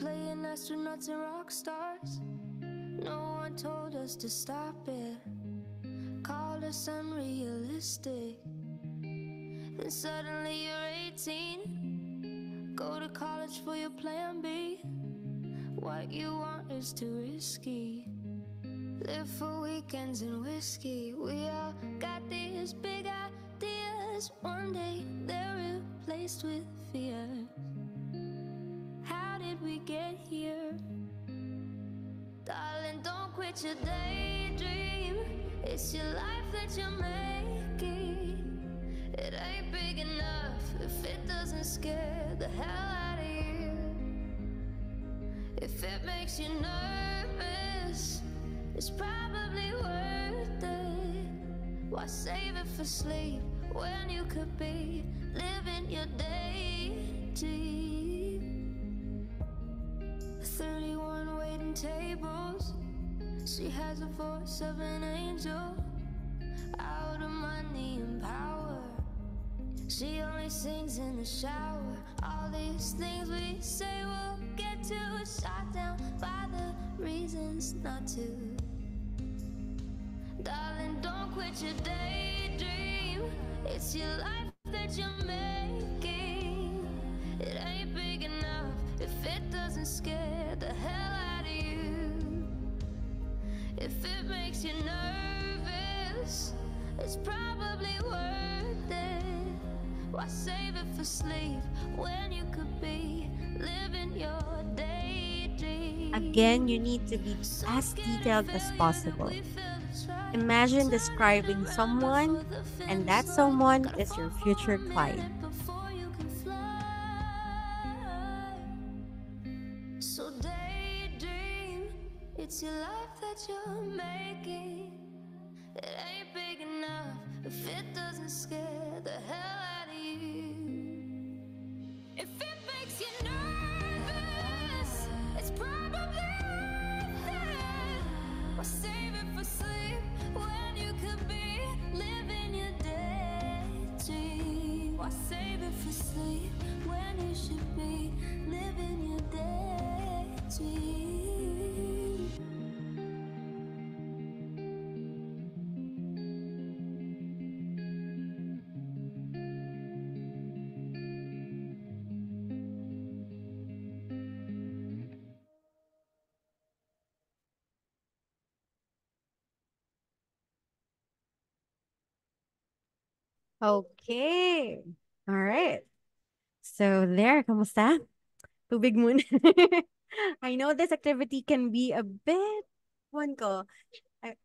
playing astronauts and rock stars, no one told us to stop it, called us unrealistic. Then suddenly you're 18, go to college for your plan B. What you want is too risky. Live for weekends and whiskey. We all got these big ideas. One day they're replaced with fears. How did we get here? Darling, don't quit your daydream. It's your life that you're making. It ain't big enough if it doesn't scare the hell out of you. If it makes you nervous, it's probably worth it. Why save it for sleep when you could be living your daydream? 31 waiting tables. She has the voice of an angel, out of money and power. She only sings in the shower. All these things we say we'll get to, shot down by the reasons not to. Darling, don't quit your daydream. It's your life that you're making. It ain't big enough if it doesn't scare the hell out of you. If it makes you nervous, it's probably worth it. Why save it for sleep when you could be living your daydream? Again, you need to be as detailed as possible. Imagine describing someone, and that someone is your future client. So daydream, it's your life that you're making. It ain't big enough if it doesn't scare the hell out of you. If it makes you nervous, it's probably worth it. Why save it for sleep when you could be living your daydream? Why save it for sleep when you should be living your daydream? Okay. All right. So there, kamusta? Tubig muna. I know this activity can be a bit one ko.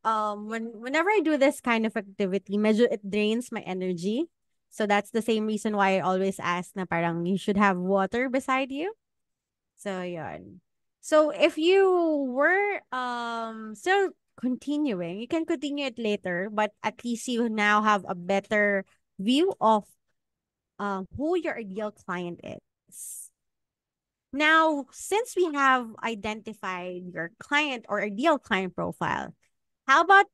Whenever I do this kind of activity, medyo it drains my energy. So that's the same reason why I always ask na parang you should have water beside you. So yun. So if you were still continuing, you can continue it later, but at least you now have a better view of who your ideal client is. Now, since we have identified your client or ideal client profile, how about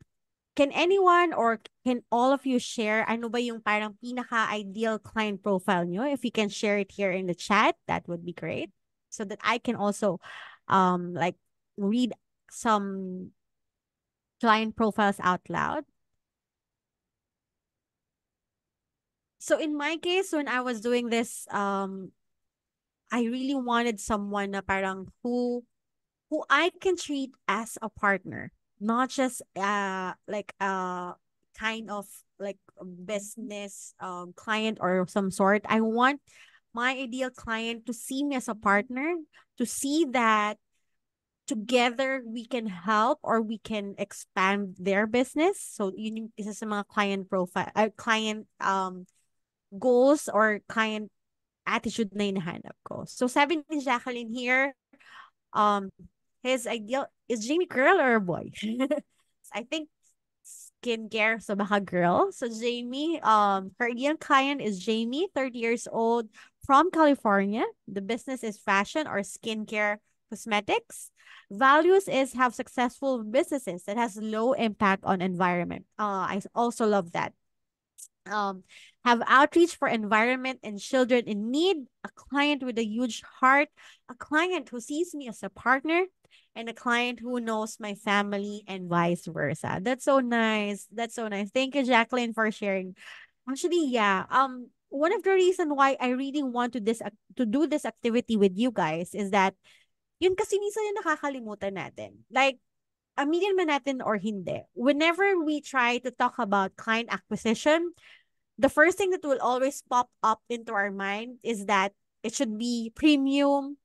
can anyone or can all of you share ano ba yung parang pinaka-ideal client profile nyo? If you can share it here in the chat, that would be great. So that I can also like read some client profiles out loud. So in my case, when I was doing this, I really wanted someone na parang who I can treat as a partner, not just like kind of like a business client or some sort. I want my ideal client to see me as a partner, to see that together we can help or we can expand their business. So yun yung isa sa mga client profile, client goals or client attitude na hinahanap ko. So sabi ni Jacqueline here, um, his ideal is Jamie girl or a boy? I think skincare, so baka girl. So Jamie, her ideal client is Jamie, 30 years old, from California. The business is fashion or skincare cosmetics. Values is have successful businesses that has low impact on environment. I also love that. um, have outreach for environment and children in need, a client with a huge heart, a client who sees me as a partner, and a client who knows my family and vice versa. That's so nice. That's so nice. Thank you, Jacqueline, for sharing. Actually, yeah. One of the reason why I really want to do this activity with you guys is that yun kasi minsan yung nakakalimutan natin. Like, aminin man natin or hindi. Whenever we try to talk about client acquisition, the first thing that will always pop up into our mind is that it should be premium,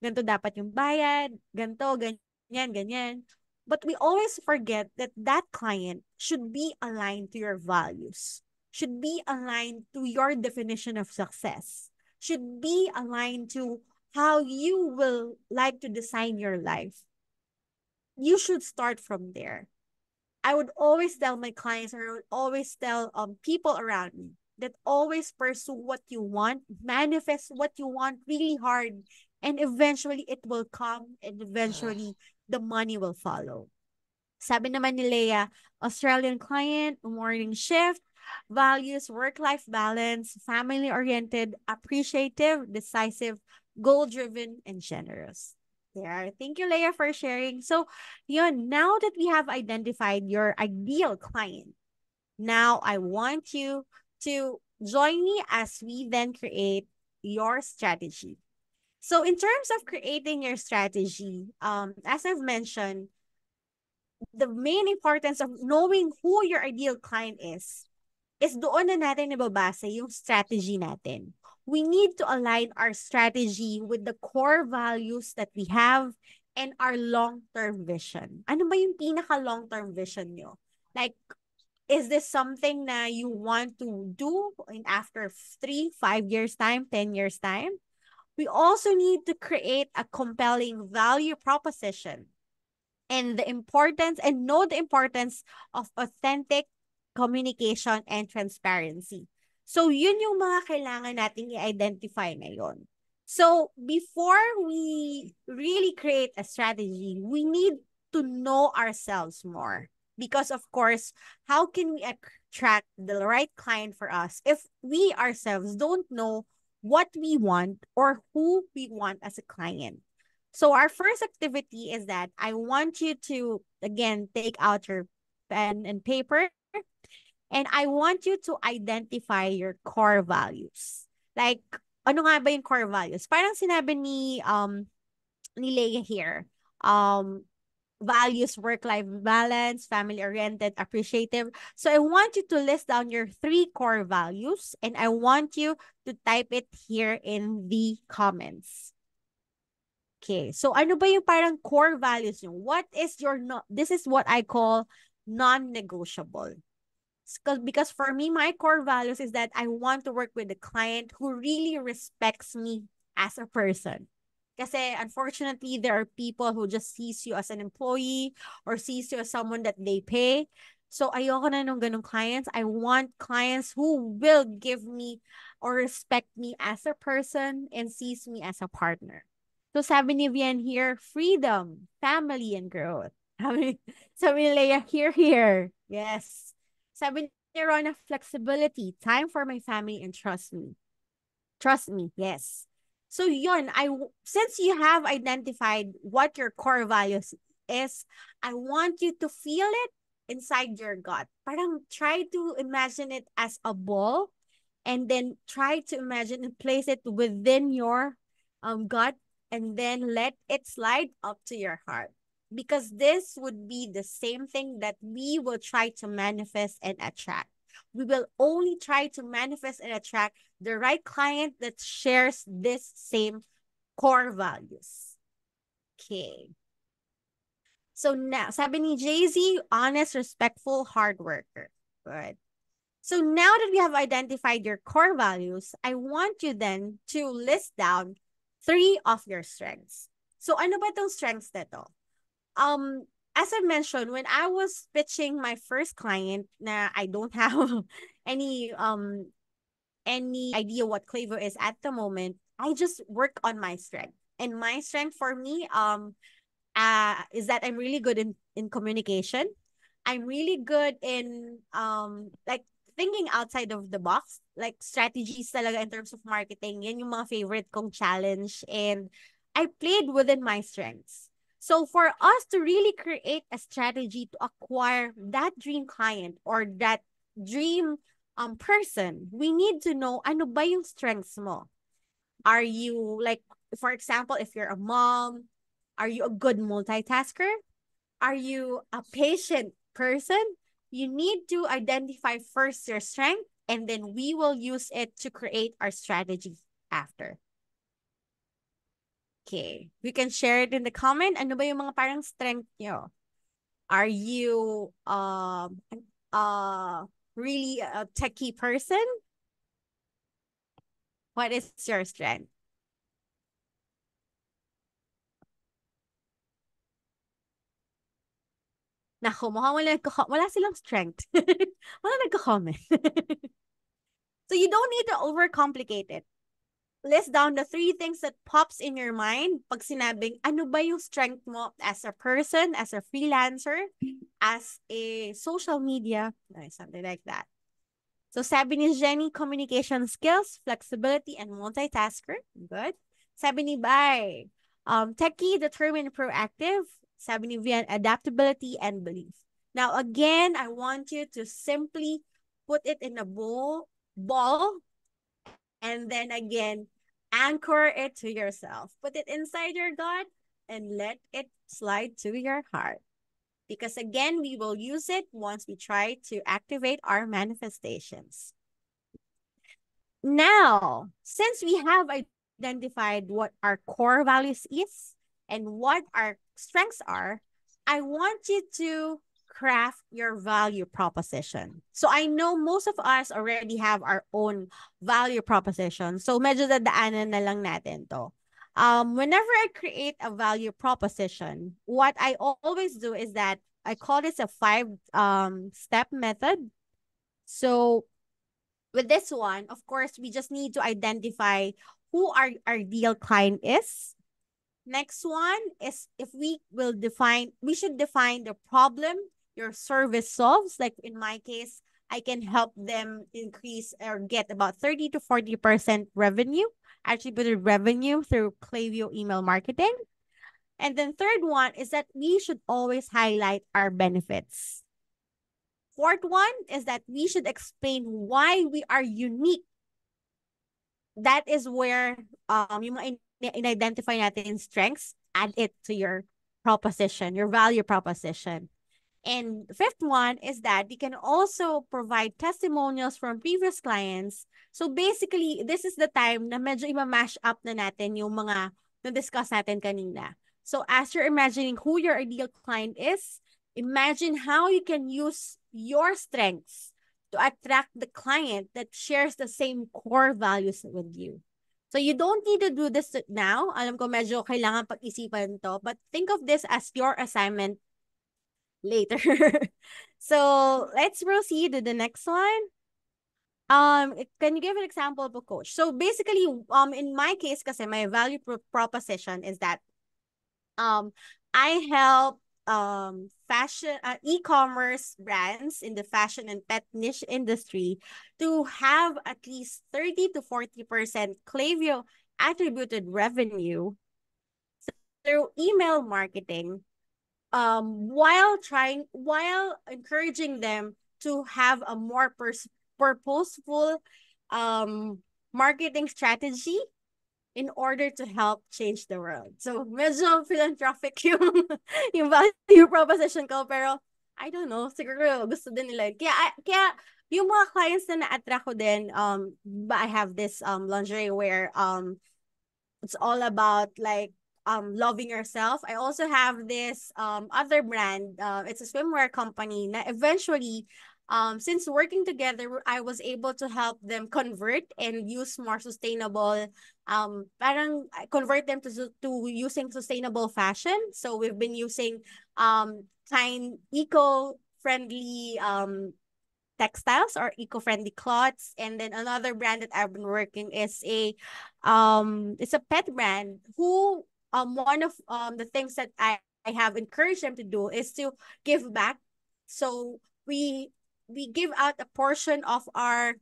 ganito dapat yung bayad, ganito, ganyan, ganyan. But we always forget that that client should be aligned to your values, should be aligned to your definition of success, should be aligned to how you will like to design your life. You should start from there. I would always tell my clients or I would always tell people around me that always pursue what you want, manifest what you want really hard, and eventually it will come and eventually the money will follow. Sabi naman ni Leia, Australian client, morning shift, values work-life balance, family-oriented, appreciative, decisive, goal-driven, and generous. There. Thank you, Leia, for sharing. So, yun, now that we have identified your ideal client, now I want you to join me as we then create your strategy. So, in terms of creating your strategy, as I've mentioned, the main importance of knowing who your ideal client is doon na natin nababasa yung strategy natin. We need to align our strategy with the core values that we have and our long-term vision. Ano ba yung pinaka-long-term vision nyo? Like, is this something na you want to do in after 3, 5 years time, 10 years time? We also need to create a compelling value proposition and know the importance of authentic communication and transparency. So yun yung mga kailangan nating i-identify ngayon. So before we really create a strategy, we need to know ourselves more. Because of course, how can we attract the right client for us if we ourselves don't know what we want or who we want as a client? So our first activity is that I want you to, again, take out your pen and paper, and I want you to identify your core values. Like, ano nga ba yung core values? Parang sinabi ni Leia here, values work-life balance, family-oriented, appreciative. So I want you to list down your 3 core values and I want you to type it here in the comments. Okay, so ano ba yung parang core values nyo? What is your, no, this is what I call non-negotiable. Because for me, my core values is that I want to work with a client who really respects me as a person. Kasi unfortunately, there are people who just sees you as an employee or sees you as someone that they pay. So ayoko na nung ganung clients. I want clients who will give me or respect me as a person and sees me as a partner. So sabi ni Vian here, freedom, family, and growth. Sabi ni Leia, here. Yes. Sabi ni Rona, flexibility, time for my family, and trust me. Trust me, yes. So yun, since you have identified what your core values is, I want you to feel it inside your gut. Parang try to imagine it as a ball and then try to imagine and place it within your gut and then let it slide up to your heart. Because this would be the same thing that we will try to manifest and attract. We will only try to manifest and attract the right client that shares this same core values. Okay. So now, sabi ni Jay-Z, honest, respectful, hard worker. Good. So now that we have identified your core values, I want you then to list down 3 of your strengths. So ano ba itong strengths nito? As I mentioned, when I was pitching my first client na I don't have any idea what Klaviyo is at the moment, I just work on my strength. And my strength for me is that I'm really good in communication. I'm really good in like thinking outside of the box, like strategies talaga in terms of marketing. Yan yung mga favorite kong challenge and I played within my strengths. So for us to really create a strategy to acquire that dream client or that dream person, we need to know ano ba yung strengths mo. Are you like, for example, if you're a mom, are you a good multitasker? Are you a patient person? You need to identify first your strength and then we will use it to create our strategy after. Okay, we can share it in the comment. Ano ba yung mga parang strength nyo? Are you really a techie person? What is your strength? Naku, mukhang wala silang strength. Wala nagko-comment. So you don't need to overcomplicate it. List down the 3 things that pops in your mind pag sinabing ano ba yung strength mo as a person, as a freelancer, as a social media, something like that. So sabi ni Jenny, communication skills, flexibility, and multitasker. Good. Sabi ni Bai, techie, determined, proactive. Sabi ni Vian, adaptability and belief. Now again, I want you to simply put it in a ball, and then again, anchor it to yourself. Put it inside your gut and let it slide to your heart. Because again, we will use it once we try to activate our manifestations. Now, since we have identified what our core values is and what our strengths are, I want you to craft your value proposition. So I know most of us already have our own value proposition. So medyo dadaanan na lang natin to. Whenever I create a value proposition, what I always do is that I call this a 5-step method. So with this one, of course, we just need to identify who our ideal client is. Next one is we should define the problem your service solves. Like in my case, I can help them increase or get about 30 to 40% revenue, attributed revenue through Klaviyo email marketing. And then third one is that we should always highlight our benefits. Fourth one is that we should explain why we are unique. That is where yung mga in-identify natin strengths, add it to your proposition, your value proposition. And fifth one is that you can also provide testimonials from previous clients. So basically, this is the time na medyo ima-mash up na natin yung mga na-discuss natin kanina. So as you're imagining who your ideal client is, imagine how you can use your strengths to attract the client that shares the same core values with you. So you don't need to do this now. Alam ko medyo kailangan pag-isipan to, but think of this as your assignment later. So let's proceed to the next one. Can you give an example of a coach? So basically, in my case, kasi my value proposition is that, I help fashion e-commerce brands in the fashion and pet niche industry to have at least 30 to 40% Klaviyo attributed revenue through email marketing, while encouraging them to have a more purposeful marketing strategy in order to help change the world. So medyo philanthropic yung yung value proposition ko, pero I don't know, siguro gusto din nila. Kaya yung mga clients na na-attract ko din, I have this lingerie where it's all about like loving yourself. I also have this other brand. It's a swimwear company na eventually, since working together, I was able to help them convert and use more sustainable, parang convert them to using sustainable fashion. So we've been using kind eco-friendly textiles or eco-friendly cloths. And then another brand that I've been working is it's a pet brand who one of the things that I have encouraged them to do is to give back. So we give out a portion of our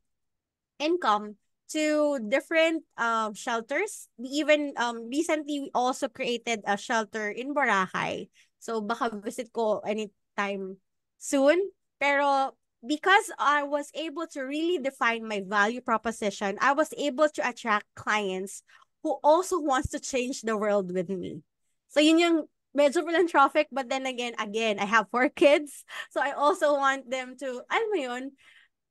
income to different shelters. We even recently we also created a shelter in Boracay. So baka visit ko anytime soon. Pero because I was able to really define my value proposition, I was able to attract clients who also wants to change the world with me. So yun yung medyo philanthropic, but then again, I have 4 kids. So I also want them to, alam mo yun,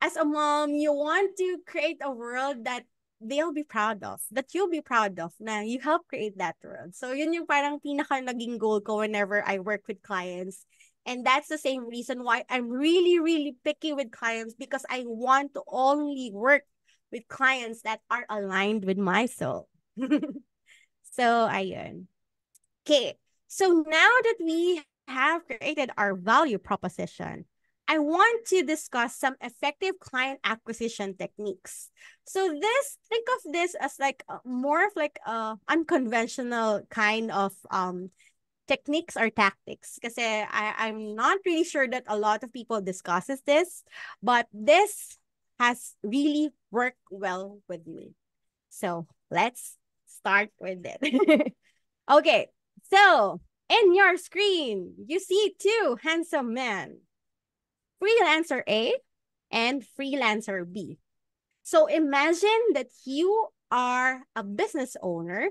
as a mom, you want to create a world that they'll be proud of, that you'll be proud of, na you help create that world. So yun yung parang pinaka naging goal ko whenever I work with clients. And that's the same reason why I'm really, really picky with clients, because I want to only work with clients that are aligned with my soul. So, ayun. Okay. So now that we have created our value proposition, I want to discuss some effective client acquisition techniques. So think of this as like more of like a unconventional kind of techniques or tactics. Kasi I'm not really sure that a lot of people discusses this, but this has really worked well with me. So let's start with it. Okay, so in your screen, you see 2 handsome men, freelancer A and freelancer B. So imagine that you are a business owner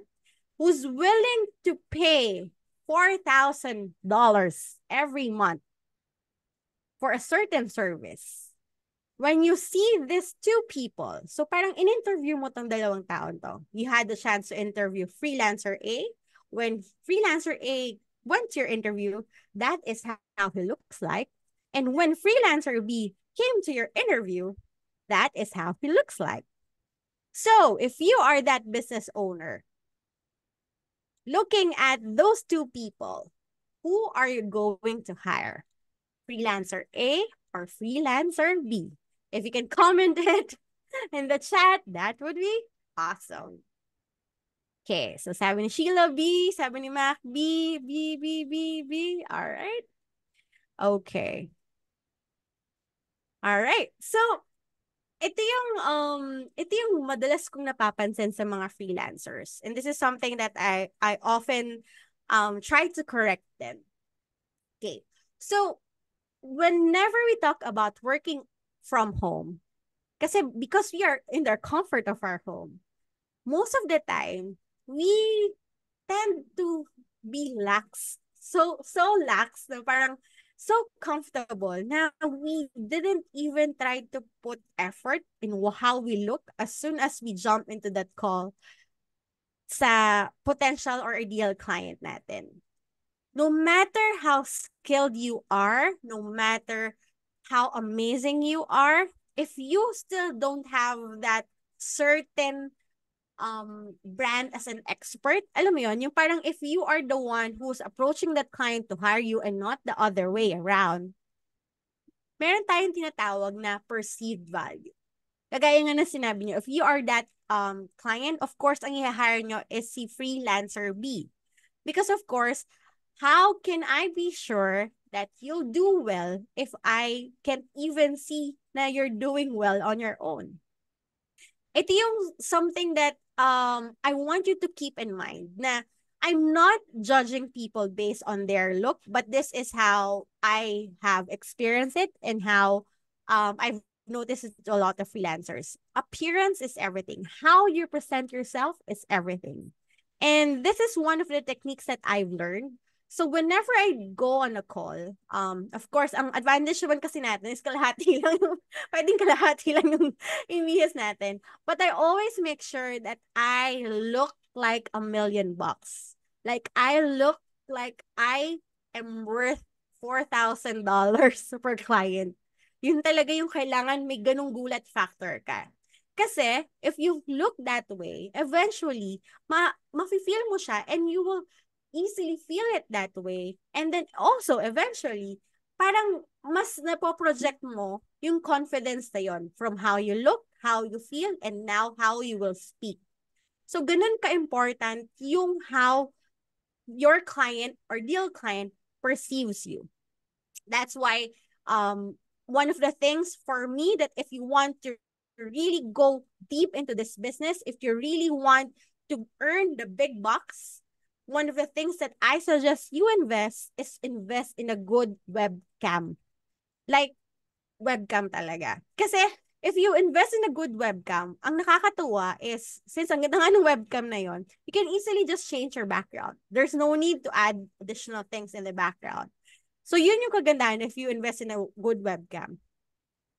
who's willing to pay $4,000 every month for a certain service. When you see these 2 people, so parang in-interview mo tong dalawang taon to. You had the chance to interview freelancer A. When freelancer A went to your interview, that is how he looks like. And when freelancer B came to your interview, that is how he looks like. So if you are that business owner, looking at those 2 people, who are you going to hire? Freelancer A or freelancer B? If you can comment it in the chat, that would be awesome. Okay, so sabi ni Sheila B, sabi ni Mac B, B. All right. Okay. All right. So ito yung madalas kong napapansin sa mga freelancers. And this is something that I often try to correct them. Okay. So whenever we talk about working from home, because we are in the comfort of our home, most of the time we tend to be lax so lax na parang so comfortable na we didn't even try to put effort in how we look as soon as we jump into that call sa potential or ideal client natin. No matter how skilled you are, no matter how amazing you are, if you still don't have that certain brand as an expert, alam mo yon, yung parang if you are the one who's approaching that client to hire you and not the other way around, meron tayong tinatawag na perceived value. Kagaya nga na sinabi niyo, if you are that client, of course, ang i-hire nyo is si freelancer B. Because of course, how can I be sure that you'll do well if I can't even see na you're doing well on your own? Ito yung something that I want you to keep in mind na I'm not judging people based on their look, but this is how I have experienced it and how I've noticed it to a lot of freelancers. Appearance is everything. How you present yourself is everything. And this is one of the techniques that I've learned. So whenever I go on a call, of course, ang advantage naman kasi natin is kalahati lang yung, pwedeng kalahati lang yung imihis natin. But I always make sure that I look like $1,000,000. Like I look like I am worth $4,000 per client. Yun talaga yung kailangan may ganung gulat factor ka. Kasi if you look that way, eventually, ma-feel mo siya and you will easily feel it that way. And then also, eventually, parang mas napoproject mo yung confidence na yon from how you look, how you feel, and now how you will speak. So, ganun ka-important yung how your client or deal client perceives you. That's why one of the things for me that if you want to really go deep into this business, if you really want to earn the big bucks, one of the things that I suggest you invest is invest in a good webcam. Like, webcam talaga. Kasi, if you invest in a good webcam, ang nakakatuwa is, since ang ganda nga ng webcam na yon, you can easily just change your background. There's no need to add additional things in the background. So, yun yung kagandahan if you invest in a good webcam.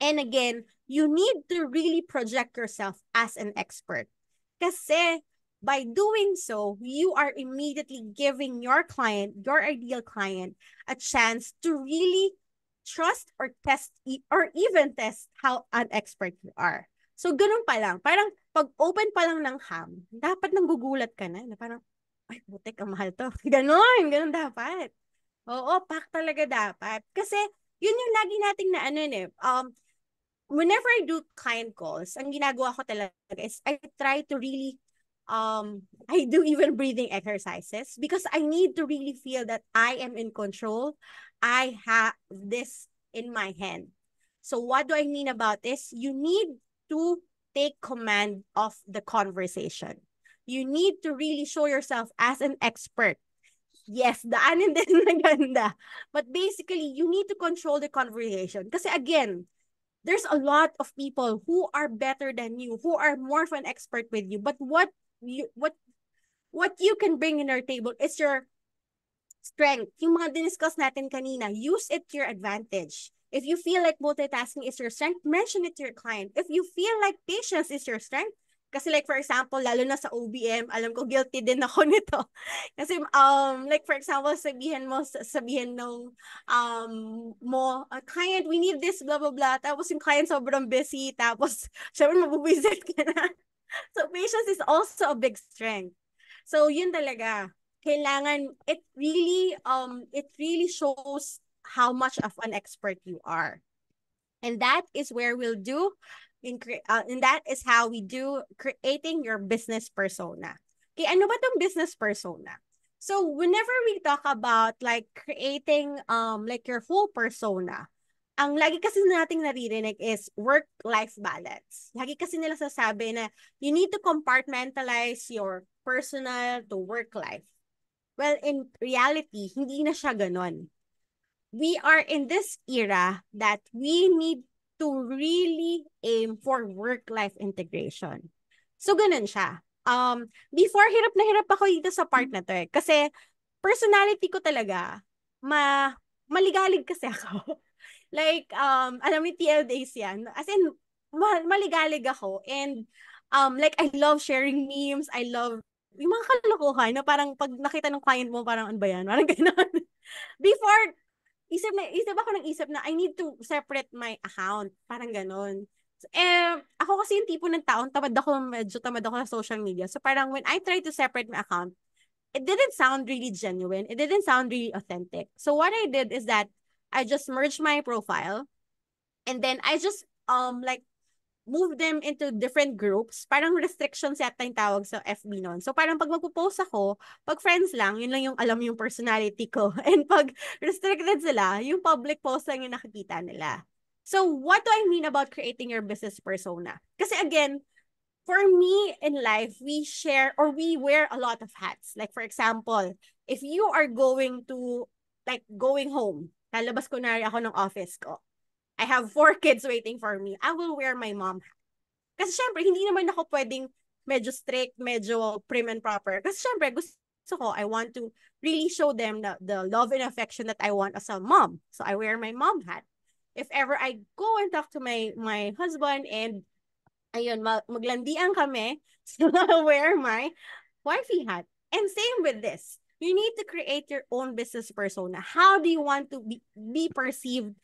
And again, you need to really project yourself as an expert. Kasi, by doing so, you are immediately giving your client, your ideal client, a chance to really trust or test or even test how an expert you are. So, ganun pa lang. Parang pag open pa lang ng cam, dapat nanggugulat ka na parang, ay, butik, ang mahal to. Ganun dapat. Oo, pack talaga dapat. Kasi, yun yung lagi nating na whenever I do client calls, ang ginagawa ko talaga is I try to really I do even breathing exercises because I need to really feel that I am in control. I have this in my hand. So what do I mean about this? You need to take command of the conversation. You need to really show yourself as an expert. Yes, daanin din na ganda. But basically, you need to control the conversation. Kasi again, there's a lot of people who are better than you, who are more of an expert with you. But what you can bring in our table is your strength. Yung mga diniscuss natin kanina, use it to your advantage. If you feel like multitasking is your strength, mention it to your client. If you feel like patience is your strength, kasi like for example, lalo na sa OBM, alam ko guilty din ako nito. Kasi like for example, sabihin nung client, we need this, blah blah blah. Tapos yung client sobrang busy, tapos syempre mabubisit ka na. So patience is also a big strength. So yun talaga. Kailangan it really shows how much of an expert you are. And that is where we'll do and that is how we do creating your business persona. Okay, ano ba tong business persona? So whenever we talk about like creating like your whole persona, ang lagi kasi nating naririnig is work-life balance. Lagi kasi nila sasabi na you need to compartmentalize your personal to work life. Well, in reality, hindi na siya ganon. We are in this era that we need to really aim for work-life integration. So, ganun siya. Before, hirap na hirap ako dito sa part na to eh. Kasi, personality ko talaga, maligalig kasi ako. Like, alam ni TL Days yan. As in, maligalig ako. And, like, I love sharing memes. I love yung mga kalokohan na parang pag nakita ng client mo, parang ano ba yan? Parang gano'n. Before, isip ako ng isip na I need to separate my account. Parang gano'n. Ako kasi yung tipo ng taon, medyo tamad ako sa social media. So parang when I try to separate my account, it didn't sound really genuine. It didn't sound really authentic. So what I did is that I just merged my profile and then I just like move them into different groups. Parang restrictions yata yung tawag sa FB noon. So parang pag magpo-post ako, pag friends lang, yun lang yung alam yung personality ko. And pag restricted sila, yung public post lang yung nakikita nila. So what do I mean about creating your business persona? Kasi again, for me in life, we share or we wear a lot of hats. Like for example, if you are going home, lalabas ko na ako ng office ko. I have 4 kids waiting for me. I will wear my mom hat. Kasi syempre, hindi naman ako pwedeng medyo strict, medyo prim and proper. Kasi syempre, gusto ko, I want to really show them the love and affection that I want as a mom. So I wear my mom hat. If ever I go and talk to my husband and ayun, maglandian kami, so I'll wear my wifey hat. And same with this. You need to create your own business persona. How do you want to be perceived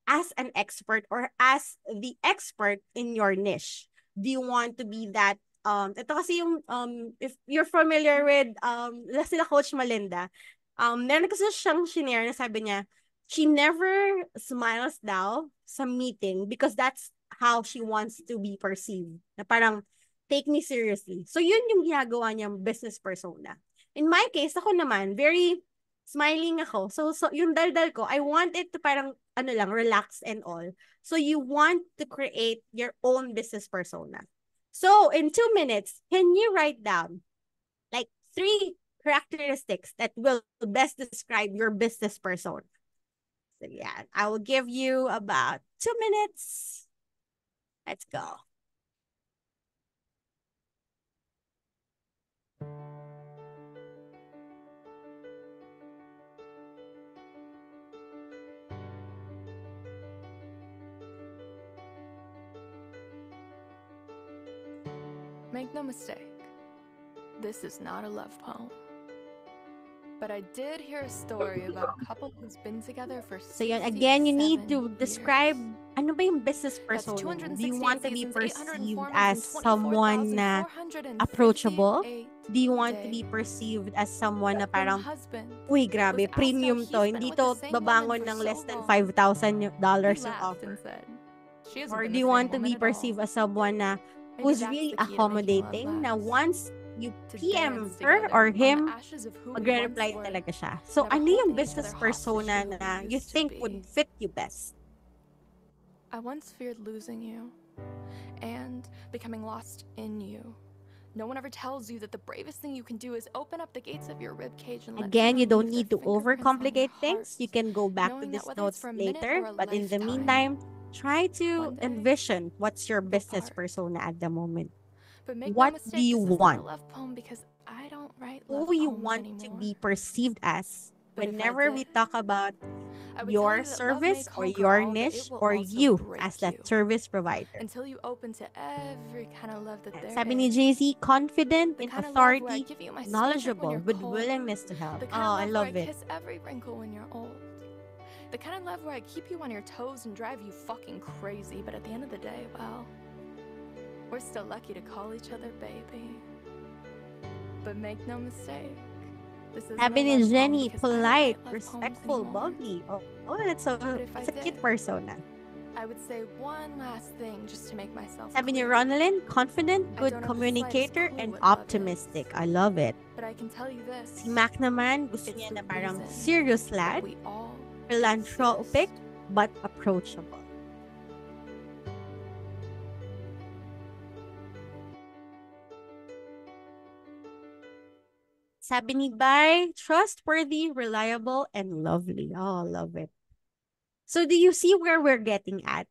as an expert or as the expert in your niche? Do you want to be that ito kasi yung if you're familiar with sila Coach Malinda, meron kasi siyang shinare na sabi niya, she never smiles daw sa meeting because that's how she wants to be perceived. Na parang take me seriously. So yun yung ginagawa niyang business persona. In my case, ako naman, very smiling ako. So yung daldal ko, I want it to parang relax and all. So you want to create your own business persona. So in 2 minutes, can you write down like 3 characteristics that will best describe your business persona? So yeah, I will give you about 2 minutes. Let's go. Make no mistake, this is not a love poem. But I did hear a story about a couple who's been together for 67 So yun, again, you need to describe years. ano ba yung business That's persona? Do 268 you want to be seasons, perceived 804 as months, and someone na 24,458 approachable? Do you want to be days. perceived as someone na Her parang, husband uy, grabe, was asked premium how to. he Hindi spent to with the same woman babangon for ng so less than long. $5,000 He yung laughed offer. and said, "She hasn't Or been do the you same want to woman be at all." perceived as someone na Maybe who's that's really the key to making love accommodating, na last. once you To PM dance her together or on the him, ashes of who we magre-reply once were. talaga siya. So, Never ano yung holding each business other hostage persona to who na we you used to think be. would fit you best? I once feared losing you and becoming lost in you. No one ever tells you that the bravest thing you can do is open up the gates of your ribcage and let Again, you someone don't leave need their to fingerprints on your overcomplicate things. heart, You can go back to knowing these that whether it's notes for a minute later. or a But in the lifetime, meantime, try to one day envision what's your we'll business part. persona at the moment. But make What no do mistake, you this is not want? a love poem because I don't write love Who you poems want to anymore. be perceived as? But if I Whenever we did, talk about I would tell your you that love may service or conquer your all, but it niche will or also you break as that you service provider. until you open to every kind of love that there Sabi ni is. Jay-Z, confident The in kind of love where I authority, give you my sweatshirt when knowledgeable, you're with cold. willingness to help. The kind Oh, of I love where love I it. kiss every wrinkle when you're old. The kind of love where I keep you on your toes and drive you fucking crazy, but at the end of the day, well, we're still lucky to call each other baby. But make no mistake, this isn't Sabi a ni love poem Jenny, because I don't polite, write love poems respectful, anymore. bubbly. Oh, that's if a I cute did, persona. I would say one last thing just to make myself Sabi ni clear. Ronalyn, confident, I good don't have the slightest communicator, clue and what love is. optimistic. I love it. But I can tell you this, Si Mac naman, gusto it's niya the na parang reason serious lad, that we all philanthropic, exist. but approachable. Sabi ni Bai, trustworthy, reliable, and lovely. Oh, love it. So do you see where we're getting at?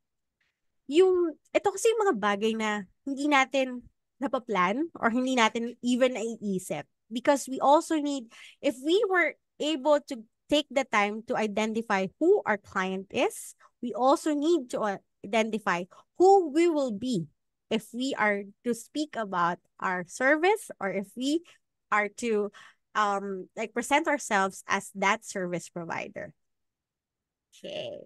Ito kasi yung mga bagay na hindi natin napaplan or hindi natin even naiisip. Because we also need, if we were able to take the time to identify who our client is, we also need to identify who we will be if we are to speak about our service, or if we are to like present ourselves as that service provider. Okay.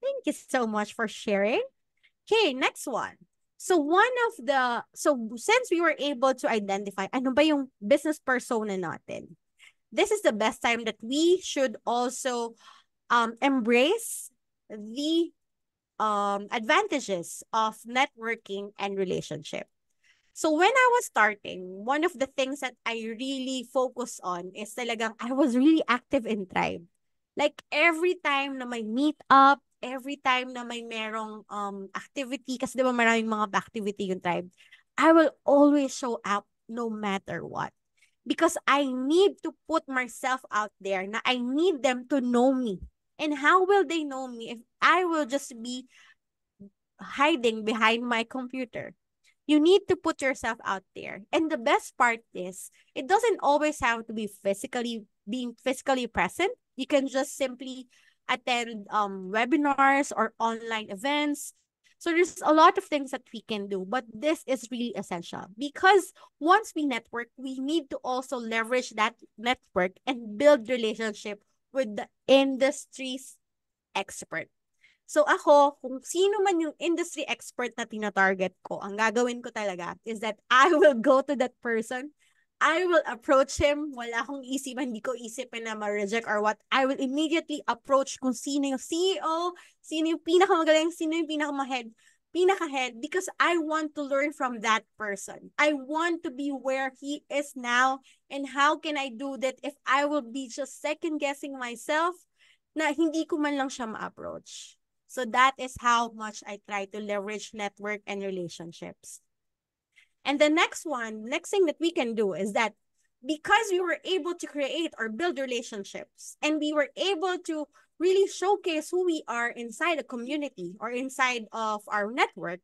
Thank you so much for sharing. Okay, next one. So since we were able to identify ano ba yung business persona natin, this is the best time that we should also embrace the advantages of networking and relationship. So when I was starting, one of the things that I really focus on is talagang I was really active in Tribe. Like every time na may meet up, every time na may merong activity, kasi diba maraming mga activity yung Tribe, I will always show up no matter what. Because I need to put myself out there na I need them to know me. And how will they know me if I will just be hiding behind my computer? You need to put yourself out there. And the best part is, it doesn't always have to be being physically present. You can just simply attend webinars or online events. So there's a lot of things that we can do, but this is really essential because once we network, we need to also leverage that network and build relationship with the industry's expert. So ako, kung sino man yung industry expert na tina-target ko, ang gagawin ko talaga is that I will go to that person. I will approach him. Wala akong isipan, hindi ko isipin na ma-reject or what. I will immediately approach kung sino yung CEO, sino yung pinakamagaling, sino yung pinaka-head, because I want to learn from that person. I want to be where he is now, and how can I do that if I will be just second-guessing myself na hindi ko man lang siya ma-approach. So that is how much I try to leverage network and relationships. And the next thing that we can do is that because we were able to create or build relationships and we were able to really showcase who we are inside a community or inside of our network,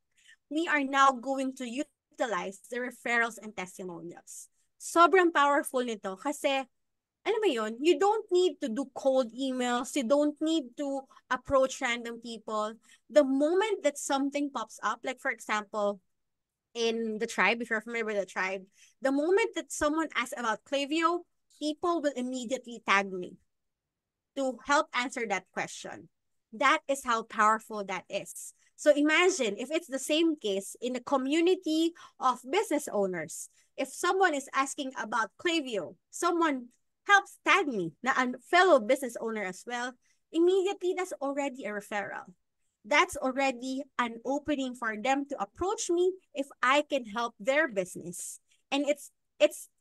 we are now going to utilize the referrals and testimonials. Sobrang powerful nito kasi alam mo yun, you don't need to do cold emails. You don't need to approach random people. The moment that something pops up, like for example, in the Tribe, if you're familiar with the Tribe, the moment that someone asks about Klaviyo, people will immediately tag me to help answer that question. That is how powerful that is. So imagine if it's the same case in a community of business owners. If someone is asking about Klaviyo, someone helps tag me na a fellow business owner as well, immediately that's already a referral. That's already an opening for them to approach me if I can help their business. And it's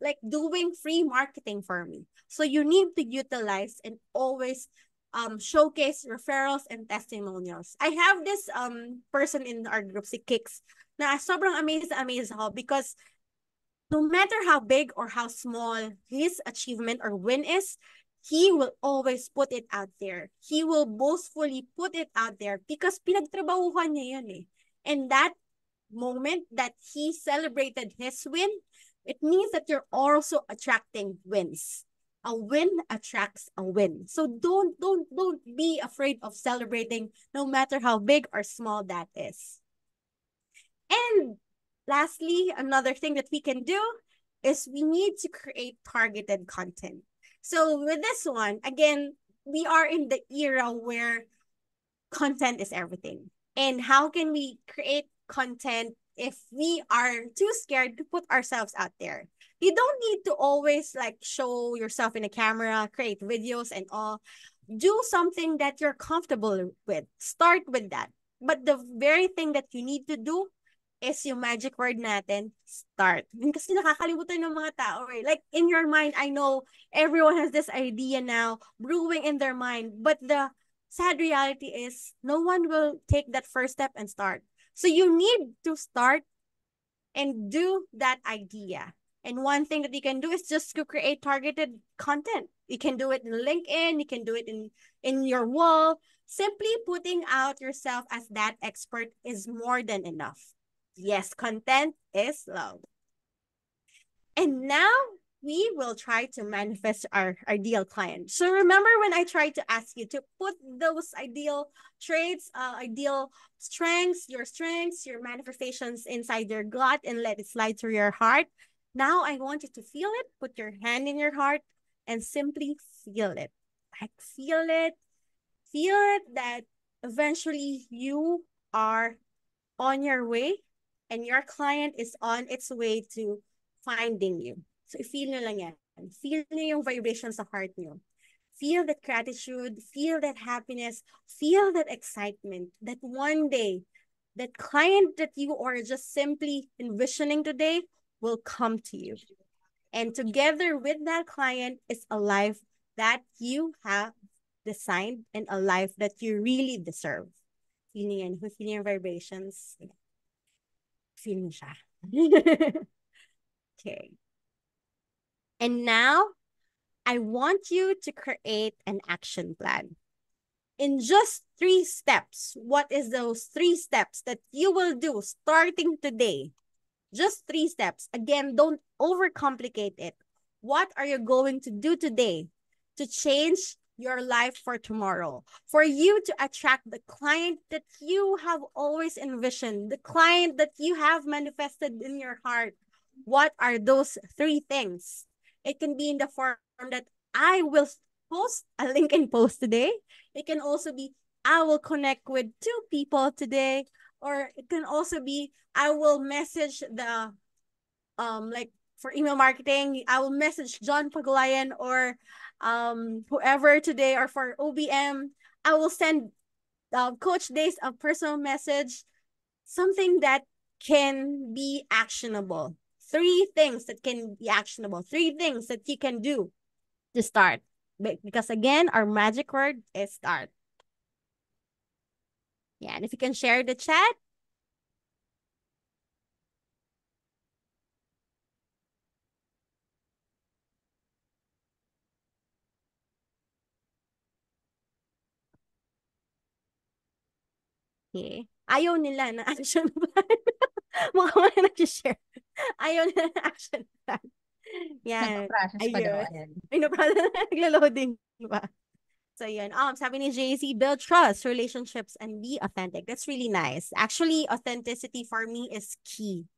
like doing free marketing for me. So you need to utilize and always showcase referrals and testimonials. I have this person in our group, si Kix, na sobrang amazed ako because no matter how big or how small his achievement or win is, he will always put it out there. He will boastfully put it out there because pinagtrabahuhan niya yun eh. And that moment that he celebrated his win, it means that you're also attracting wins. A win attracts a win. So don't be afraid of celebrating no matter how big or small that is. And lastly, another thing that we can do is we need to create targeted content. So with this one, again, we are in the era where content is everything. And how can we create content if we are too scared to put ourselves out there? You don't need to always like show yourself in a camera, create videos and all. Do something that you're comfortable with. Start with that. But the very thing that you need to do is yung magic word natin, start. Kasi nakakalimutan ng mga tao eh. Like, in your mind, I know everyone has this idea now, brewing in their mind. But the sad reality is, no one will take that first step and start. So you need to start and do that idea. And one thing that you can do is just to create targeted content. You can do it in LinkedIn, you can do it in your wall. Simply putting out yourself as that expert is more than enough. Yes, content is love. And now we will try to manifest our ideal client. So remember when I tried to ask you to put those ideal traits, ideal strengths, your manifestations inside your gut and let it slide through your heart. Now I want you to feel it. Put your hand in your heart and simply feel it. Like feel it that eventually you are on your way and your client is on its way to finding you. So feel nyo lang yan. Feel nyo yung vibrations sa heart nyo. Feel that gratitude, feel that happiness, feel that excitement that one day, that client that you are just simply envisioning today will come to you. And together with that client is a life that you have designed and a life that you really deserve. Feeling yan, feeling your vibrations. Feeling siya. Okay. And now, I want you to create an action plan. In just 3 steps, what is those 3 steps that you will do starting today? Just 3 steps. Again, don't overcomplicate it. What are you going to do today to change your life for tomorrow? For you to attract the client that you have always envisioned, the client that you have manifested in your heart. What are those 3 things? It can be in the form that I will post a LinkedIn post today. It can also be I will connect with 2 people today. Or it can also be I will message the like for email marketing, I will message John Pagulayan or whoever today, or for OBM, I will send Coach Days a personal message, something that can be actionable. 3 things that can be actionable, 3 things that you can do to start. Because again, our magic word is start. Yeah, and if you can share the chat. Okay. Ayaw nila na action plan. Mukhang mga nag-share. Ayaw nila na action plan. Yan. Nagpa-process pa daw. Ayun. Ayan. Ay, naglo-loading pa. So yun. Sabi ni JC, build trust, relationships, and be authentic. That's really nice. Actually, authenticity for me is key.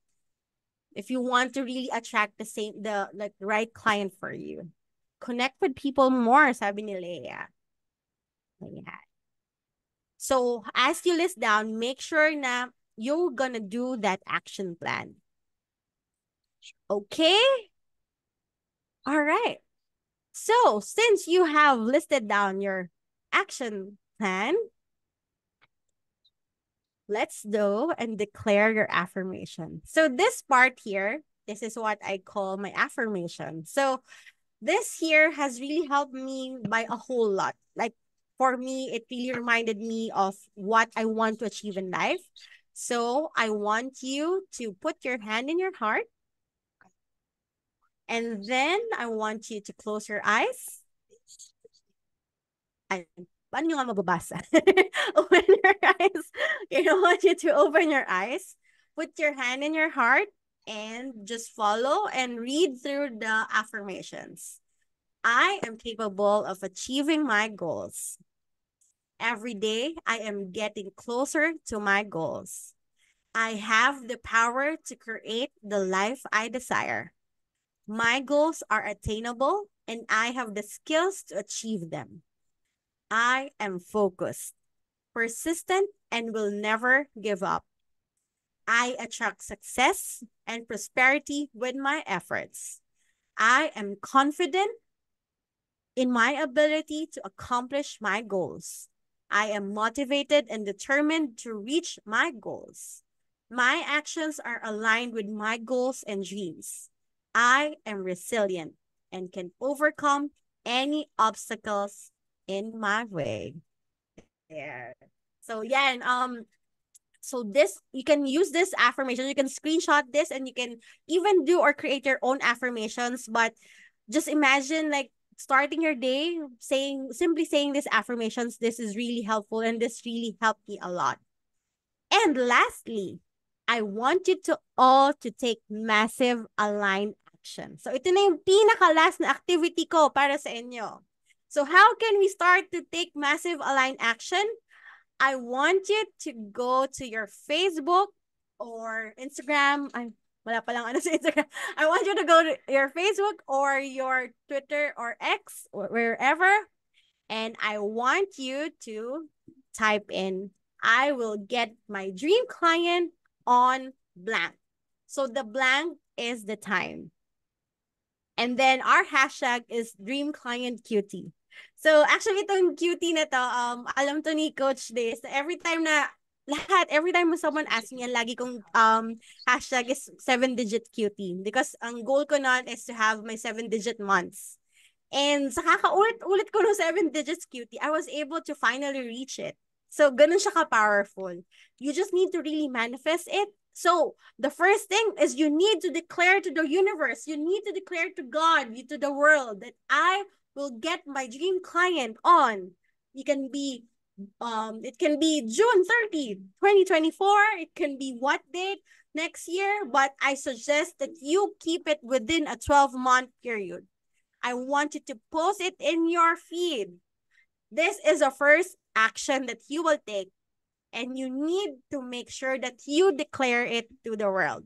If you want to really attract the right client for you. Connect with people more, sabi ni Leia. Ayan. So as you list down, make sure na you're gonna do that action plan. Okay? All right. So since you have listed down your action plan, let's go and declare your affirmation. So this part here, this is what I call my affirmation. So this here has really helped me by a whole lot. Like for me, it really reminded me of what I want to achieve in life. So I want you to put your hand in your heart. And then I want you to close your eyes. And paano nyo nga mababasa? Open your eyes. I want you to open your eyes. Put your hand in your heart and just follow and read through the affirmations. I am capable of achieving my goals. Every day, I am getting closer to my goals. I have the power to create the life I desire. My goals are attainable and I have the skills to achieve them. I am focused, persistent, and will never give up. I attract success and prosperity with my efforts. I am confident in my ability to accomplish my goals. I am motivated and determined to reach my goals. My actions are aligned with my goals and dreams. I am resilient and can overcome any obstacles in my way. There. So yeah, and so this, you can use this affirmation. You can screenshot this and you can even do or create your own affirmations. But just imagine like starting your day simply saying these affirmations. This is really helpful and this really helped me a lot. And lastly, I want you to all to take massive aligned action. So ito na yung pinaka-last na activity ko para sa inyo. So how can we start to take massive aligned action? I want you to go to your Facebook or Instagram. Ay, wala pa lang ano sa Instagram. I want you to go to your Facebook or your Twitter or X or wherever. And I want you to type in, I will get my dream client on blank. So the blank is the time. And then our hashtag is dream client cutie. So actually itong cutie na to, alam to ni Coach Days, every time someone asks me, lagi kong hashtag is 7-digit cutie. Because ang goal ko nun is to have my 7-digit months. And sa kakaulit-ulit ko ng 7 digits cutie, I was able to finally reach it. So, ganun siya ka-powerful. You just need to really manifest it. So, the first thing is you need to declare to the universe, you need to declare to God, to the world, that I will get my dream client on. It can be June 30, 2024. It can be what date next year, but I suggest that you keep it within a 12-month period. I want you to post it in your feed. This is a first action that you will take. And you need to make sure that you declare it to the world.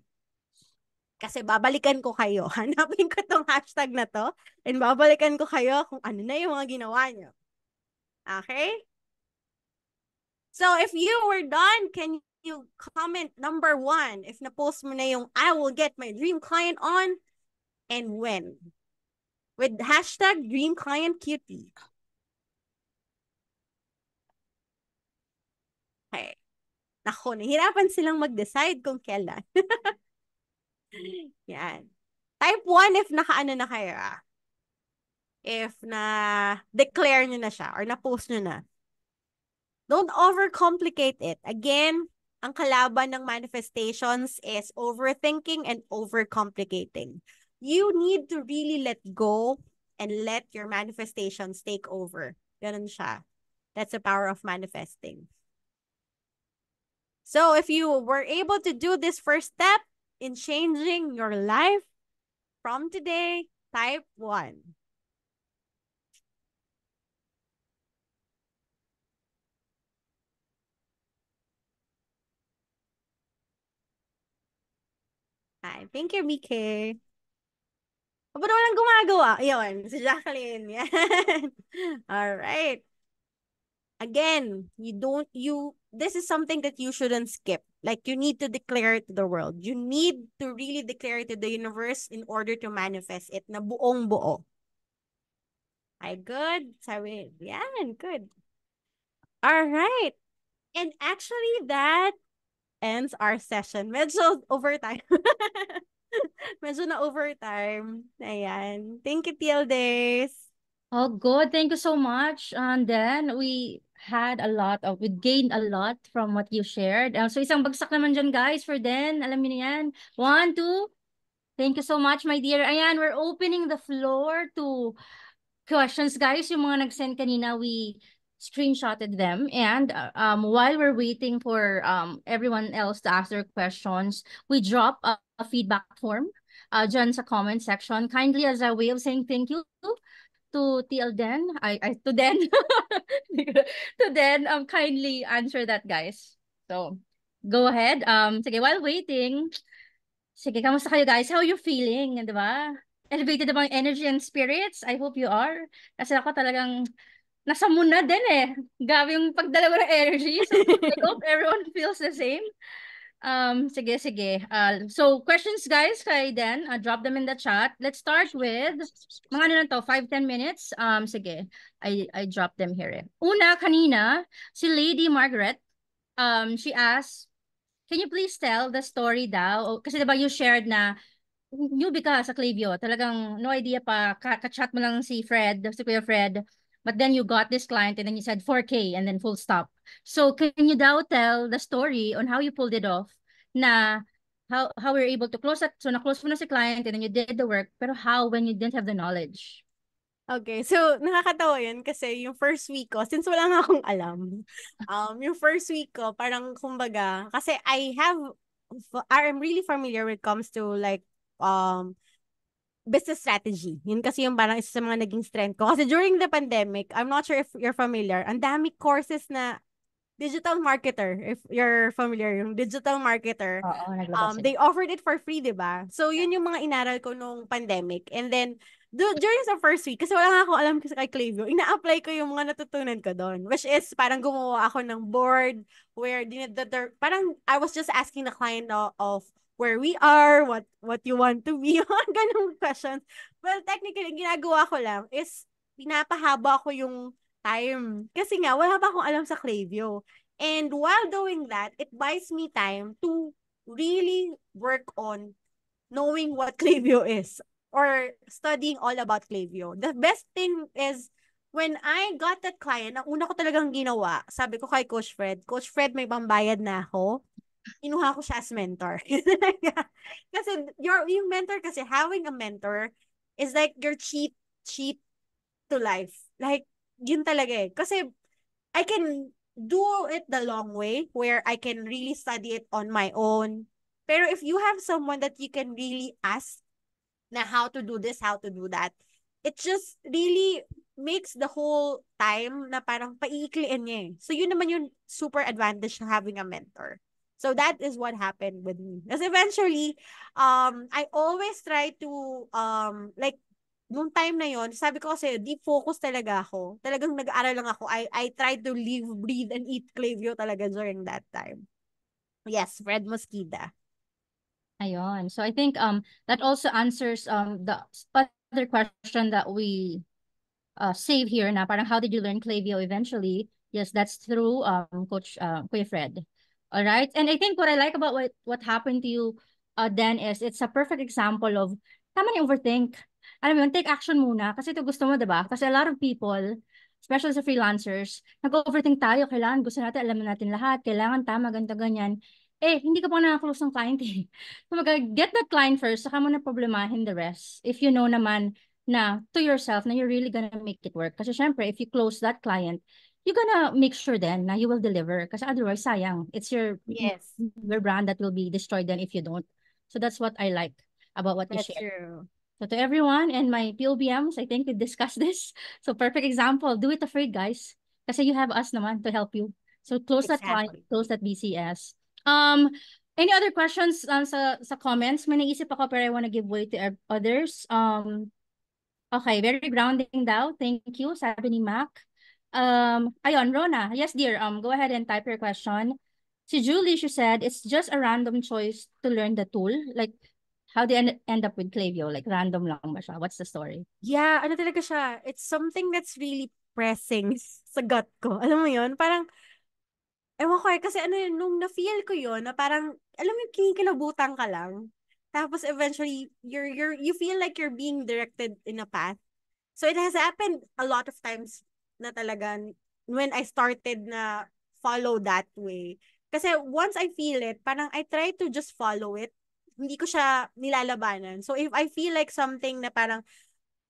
Kasi babalikan ko kayo. Hanapin ko tong hashtag na to. And babalikan ko kayo kung ano na yung mga ginawa nyo. Okay? So if you were done, can you comment number 1? If na-post mo na yung I will get my dream client on and when? With hashtag DreamClientCutie. Okay. Naku, nahirapan silang mag-decide kung kailan. Yan. Type 1 if nakaano na kayo. If na-declare nyo na siya or na-post nyo na. Don't overcomplicate it. Again, ang kalaban ng manifestations is overthinking and overcomplicating. You need to really let go and let your manifestations take over. Ganun siya. That's the power of manifesting. So if you were able to do this first step in changing your life from today, type 1. Hi, thank you, BK. Ba't walang gumagawa? Yun, si Jacqueline. Yan. All right. Again, this is something that you shouldn't skip. Like, you need to declare it to the world. You need to really declare it to the universe in order to manifest it na buong buo. Ay, good. Sabi, yan, good. All right. And actually, that ends our session. Medyo overtime. Medyo na overtime. Ayan. Thank you, TL Days. Oh, good. Thank you so much. And then we gained a lot from what you shared. So isang bagsak naman dyan, guys, for Den. Alam niyo na yan. 1, 2. Thank you so much, my dear. Ayan, we're opening the floor to questions, guys. Yung mga nag-send kanina, we screenshotted them. And while we're waiting for everyone else to ask their questions, we drop a feedback form dyan sa comment section. Kindly, as a way of saying thank you to TL Den, to Den, to Den, kindly answer that, guys. So, go ahead. Sige, while waiting, sige, kamusta kayo, guys? How are you feeling? Di ba? Elevated ba yung energy and spirits? I hope you are. Kasi ako talagang nasa moon na din eh. Grabe yung pagdala mo ng energy. So, I hope everyone feels the same. Sige. So, questions, guys, kay Den, drop them in the chat. Let's start with, mga ano na to, 5-10 minutes. Sige, I drop them here. Una, kanina, si Lady Margaret, she asked, can you please tell the story daw? Kasi diba you shared na newbie ka sa Klaviyo, talagang no idea pa, ka-chat mo lang si Kuya Fred, but then you got this client and then you said 4K and then full stop. So can you daw tell the story on how you pulled it off, na how we're able to close that, so na-close mo na si client and then you did the work, pero how when you didn't have the knowledge? Okay, so nakakatawa yun kasi yung first week ko, since wala nga akong alam, yung first week ko, parang kumbaga, kasi I'm really familiar when it comes to like, business strategy. Yun kasi yung parang isa sa mga naging strength ko. Kasi during the pandemic, I'm not sure if you're familiar, ang dami courses na digital marketer, if you're familiar, yung digital marketer, Oo, naglabas sila. they offered it for free, di ba? So, yun yung mga inaral ko nung pandemic. And then, during the first week, kasi wala nga akong alam kasi kay Klaviyo, ina-apply ko yung mga natutunan ko doon. Which is, parang gumawa ako ng board where, parang I was just asking the client of where we are, what you want to be, mga ganung questions. Well, technically, ginagawa ko lang is, pinapahaba ko yung time. Kasi nga, wala pa akong alam sa Klaviyo. And while doing that, it buys me time to really work on knowing what Klaviyo is or studying all about Klaviyo. The best thing is when I got that client, ang una ko talagang ginawa, sabi ko kay Coach Fred, may pambayad na ako. Inuha ko siya as mentor. Kasi yung mentor kasi, having a mentor is like your cheat to life. Like, yun talaga eh. Kasi I can do it the long way where I can really study it on my own. Pero if you have someone that you can really ask na how to do this, how to do that, it just really makes the whole time na parang paiikliin niya eh. So yun naman yung super advantage of having a mentor. So that is what happened with me. Because eventually, I always try to, like, nung time na yon, sabi ko kasi, deep focus talaga ako. Talagang nag-aaral lang ako. I tried to live, breathe, and eat Klaviyo talaga during that time. Yes, Fred Mosquida. Ayun. So I think that also answers the other question that we save here na parang how did you learn Klaviyo eventually? Yes, that's through Coach Kuya Fred. All right. And I think what I like about what happened to you then is it's a perfect example of tama na yung overthink. Alam mo yun, take action muna kasi ito gusto mo, 'di ba? Kasi a lot of people, especially sa freelancers, nag-overthink tayo, kailangan gusto natin, alam natin lahat, kailangan tama, ganito, ganyan. Eh, hindi ka pa nakaklose ng client eh. Kumbaga, get that client first, saka mo na problemahin the rest. If you know naman na to yourself na you're really gonna make it work. Kasi syempre, if you close that client, you're gonna make sure then na you will deliver. Kasi otherwise, sayang. It's Yes, your brand that will be destroyed then if you don't. So that's what I like about what you that's shared. true. So to everyone and my POBMs, I think we discussed this. So perfect example, do it afraid, guys. Kasi you have us naman to help you. So close that client, Exactly. close that BCS. Um, any other questions sa comments? May naisip ako pero I want to give way to others. Okay, very grounding daw. Thank you, sabi ni Mac. Ayun, Rona. Yes, dear. Go ahead and type your question. Si Julie, she said, it's just a random choice to learn the tool. Like, how they end up with Klaviyo? Like, random lang ba siya? What's the story? Yeah, ano talaga siya? It's something that's really pressing sa gut ko. Alam mo yun? Parang, ewan ko eh, kasi ano yun, nung na-feel ko yun, na parang, alam mo yung kinikilabutan ka lang. Tapos eventually, you feel like you're being directed in a path. So it has happened a lot of times na talaga when I started na follow that way. Kasi once I feel it, parang I try to just follow it. Hindi ko siya nilalabanan. So if I feel like something na parang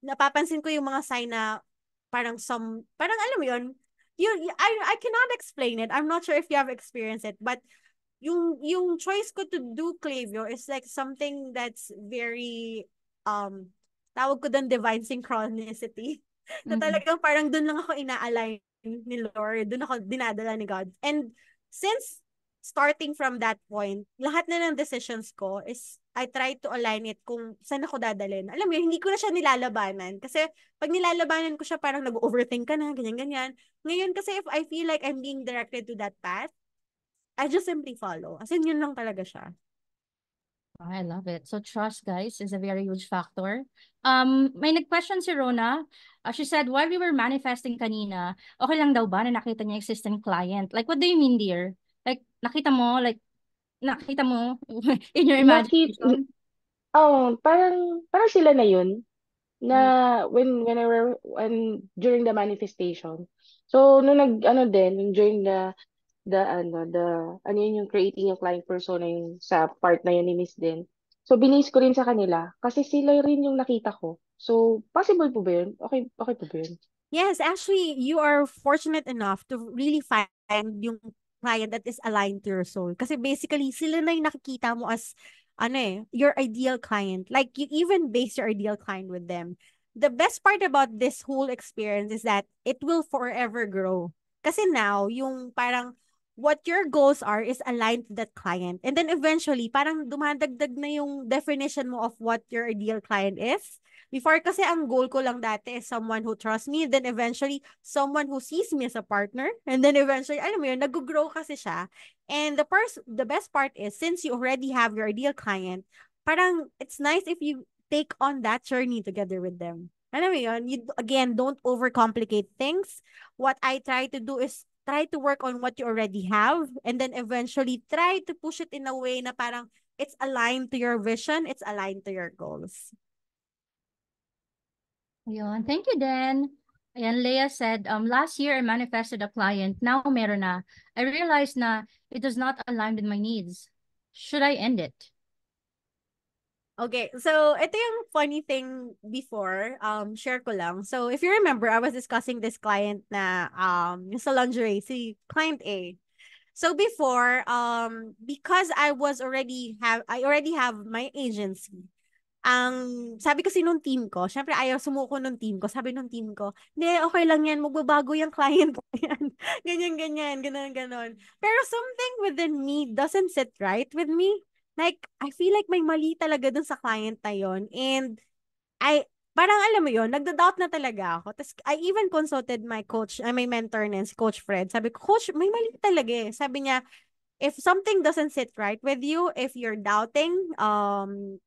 napapansin ko yung mga sign na parang alam mo yun, I cannot explain it. I'm not sure if you have experienced it, but yung choice ko to do Klaviyo is like something that's very tawag ko doon divine synchronicity. Na talagang parang doon lang ako ina-align ni Lord, doon ako dinadala ni God. And since starting from that point, lahat na ng decisions ko is I try to align it kung saan ako dadalhin. Alam mo yun, hindi ko na siya nilalabanan. Kasi pag nilalabanan ko siya, parang nag-overthink ka na, ganyan-ganyan. Ngayon kasi if I feel like I'm being directed to that path, I just simply follow. As in, yun lang talaga siya. Oh, I love it. So trust, guys, is a very huge factor. May nag-question si Rona. She said, while we were manifesting kanina, okay lang daw ba na nakita niya existing client? Like, what do you mean, dear? Like, nakita mo in your Nakit imagination? oh, parang sila na yun na Mm. when during the manifestation. So nung nag-ano din nung during the yun yung creating yung client persona yung sa part na yun ni Miss din. So binis ko rin sa kanila kasi sila rin yung nakita ko. So possible po ba yun? Okay, okay po ba yun? Yes, actually, you are fortunate enough to really find yung client that is aligned to your soul. Kasi basically, sila na yung nakikita mo as your ideal client. Like, you even base your ideal client with them. The best part about this whole experience is that it will forever grow. Kasi now, yung parang what your goals are is aligned to that client. And then eventually, parang dumadagdag na yung definition mo of what your ideal client is. Before kasi ang goal ko lang dati is someone who trusts me, then eventually someone who sees me as a partner, and then eventually, alam mo yun, nag-grow kasi siya. And the best part is, since you already have your ideal client, parang it's nice if you take on that journey together with them. Alam mo yun, you again don't overcomplicate things. What I try to do is try to work on what you already have, and then eventually try to push it in a way na parang it's aligned to your vision, it's aligned to your goals. Yun. Thank you, Dan. Ayan, Leah said, last year I manifested a client. Now meron na. I realized na it does not align with my needs. Should I end it? Okay, so ito yung funny thing before, share ko lang. So if you remember, I was discussing this client na yung sa lingerie, si client A. So before, because I already have my agency. Ang sabi kasi nung team ko, syempre ayaw sumuko nung team ko. Sabi nung team ko, hindi, okay lang yan, magbabago yung client ko yan. Ganyan, ganon. Pero something within me doesn't sit right with me. Like, I feel like may mali talaga dun sa client na yon. And parang alam mo yon, nagda-doubt na talaga ako. Tapos, I even consulted my coach, my mentor na si Coach Fred. Sabi ko, Coach, may mali talaga eh. Sabi niya, if something doesn't sit right with you, if you're doubting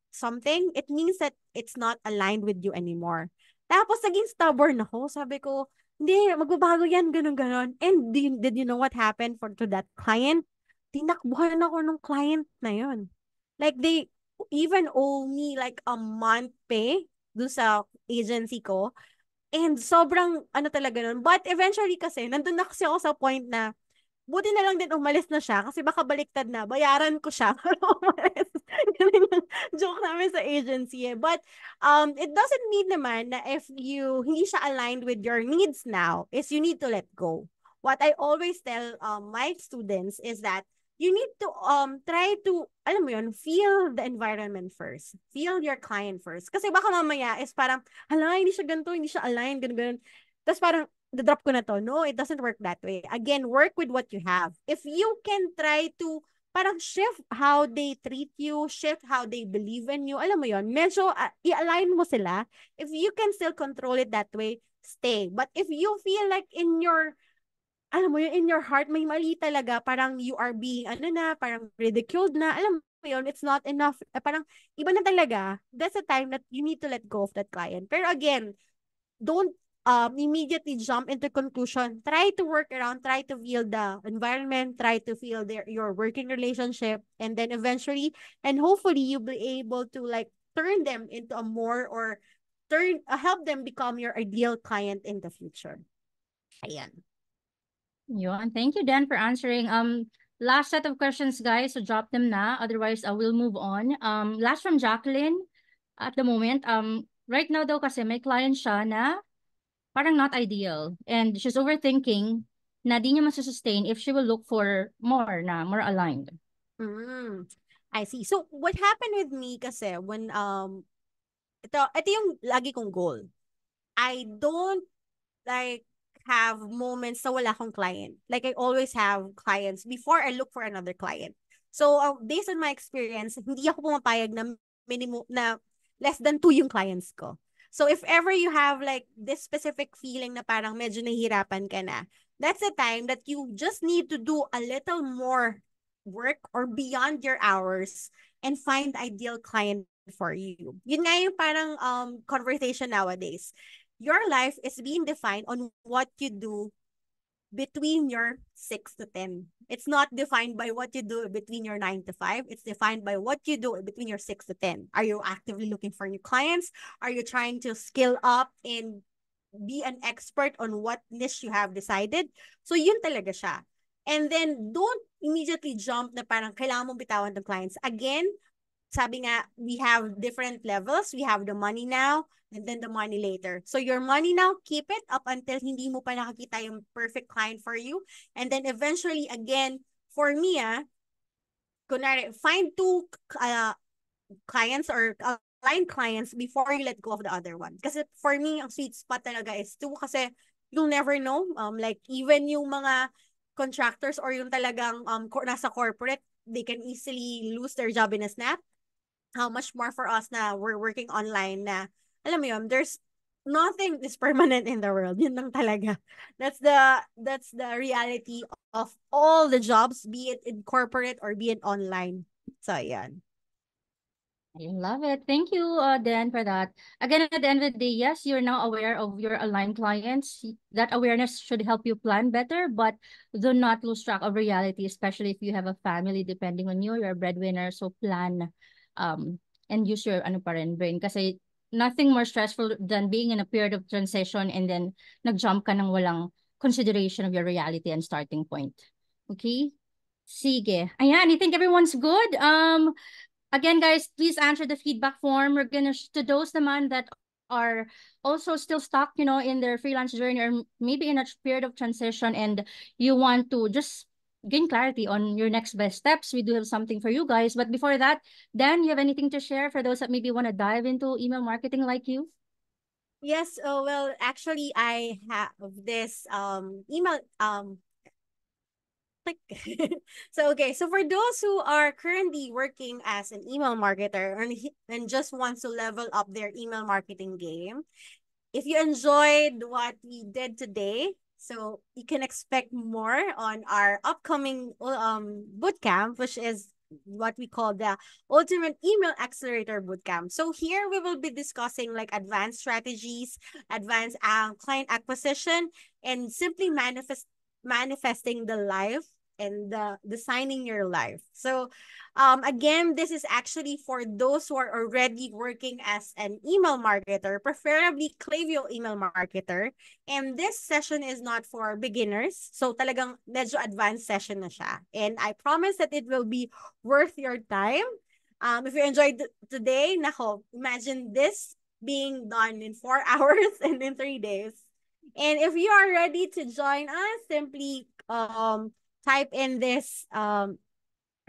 something, it means that it's not aligned with you anymore. Tapos naging stubborn ako. Sabi ko, hindi, magbabago yan, ganun. And did you know what happened to that client? Tinakbuhan ako ng client na yun. Like, they even owe me like a month pay do sa agency ko. And sobrang ano talaga nun. But eventually kasi, nandun na kasi ako sa point na buti na lang din umalis na siya kasi baka baliktad na. Bayaran ko siya para umalis. Ganun yung joke namin sa agency eh. But it doesn't mean naman na if hindi siya aligned with your needs now, is you need to let go. What I always tell my students is that you need to try to, alam mo yun, feel the environment first. Feel your client first. Kasi baka mamaya is parang, hala, hindi siya ganito, hindi siya aligned, ganun. Tapos parang, the-drop ko na to. No, it doesn't work that way. Again, work with what you have. If you can try to parang shift how they treat you, shift how they believe in you, alam mo yon, medyo i-align mo sila. If you can still control it that way, stay. But if you feel like in your heart, may mali talaga, parang you are being, parang ridiculed na, alam mo yun, it's not enough, parang iba na talaga, that's the time that you need to let go of that client. Pero again, don't immediately jump into conclusion. Try to work around, try to feel the environment, try to feel your working relationship, and then eventually, and hopefully, you'll be able to like turn them into a more or help them become your ideal client in the future. Ayan. Yun. Thank you, Dan, for answering. Last set of questions, guys. So drop them na. Otherwise, I will move on. Last from Jacqueline. At the moment, right now daw kasi may client siya na parang not ideal. And she's overthinking na di niya masusustain if she will look for more aligned. I see. So, what happened with me kasi when, ito yung lagi kong goal. I don't like have moments na wala akong client. Like, I always have clients before I look for another client. So, based on my experience, hindi ako pumapayag na minimum na less than 2 yung clients ko. So if ever you have like this specific feeling na parang medyo nahihirapan ka na, that's the time that you just need to do a little more work or beyond your hours and find ideal client for you. Yun nga yung parang conversation nowadays. Your life is being defined on what you do between your 6 to 10. It's not defined by what you do between your 9 to 5. It's defined by what you do between your 6 to 10. Are you actively looking for new clients? Are you trying to skill up and be an expert on what niche you have decided? So yun talaga siya. And then don't immediately jump na parang kailangan mong bitawan ng clients. Again, sabi nga, we have different levels. We have the money now and then the money later. So your money now, keep it up until hindi mo pa nakakita yung perfect client for you. And then eventually, again, for me, kunwari, find 2 clients or aligned clients before you let go of the other one. Kasi for me, ang sweet spot talaga is two kasi you'll never know. Like even yung mga contractors or yung talagang nasa corporate, they can easily lose their job in a snap. How much more for us na we're working online na, alam mo yun, there's nothing is permanent in the world. Yun lang talaga. That's the reality of all the jobs, be it in corporate or be it online. So, yan. I love it. Thank you, Dan, for that. Again, at the end of the day, yes, you're now aware of your aligned clients. That awareness should help you plan better, but do not lose track of reality, especially if you have a family depending on you. You're a breadwinner, so plan and use your ano pa rin, brain. Kasi nothing more stressful than being in a period of transition and then nag-jump ka ng walang consideration of your reality and starting point. Okay? Sige. Ayan, I think everyone's good. Again, guys, please answer the feedback form. We're gonna, to those naman that are also still stuck, you know, in their freelance journey or maybe in a period of transition and you want to just gain clarity on your next best steps, we do have something for you guys. But before that, Dan, you have anything to share for those that maybe want to dive into email marketing like you? Yes, well, actually, I have this email click. So okay, so for those who are currently working as an email marketer and just wants to level up their email marketing game, if you enjoyed what we did today, so you can expect more on our upcoming bootcamp, which is what we call the Ultimate Email Accelerator Bootcamp. So here we will be discussing like advanced strategies, advanced client acquisition, and simply manifesting the life and designing your life. So again, this is actually for those who are already working as an email marketer, preferably Klaviyo email marketer. And this session is not for beginners. So talagang medyo advanced session na siya. And I promise that it will be worth your time. If you enjoyed today, nako, imagine this being done in 4 hours and in 3 days. And if you are ready to join us, simply type in this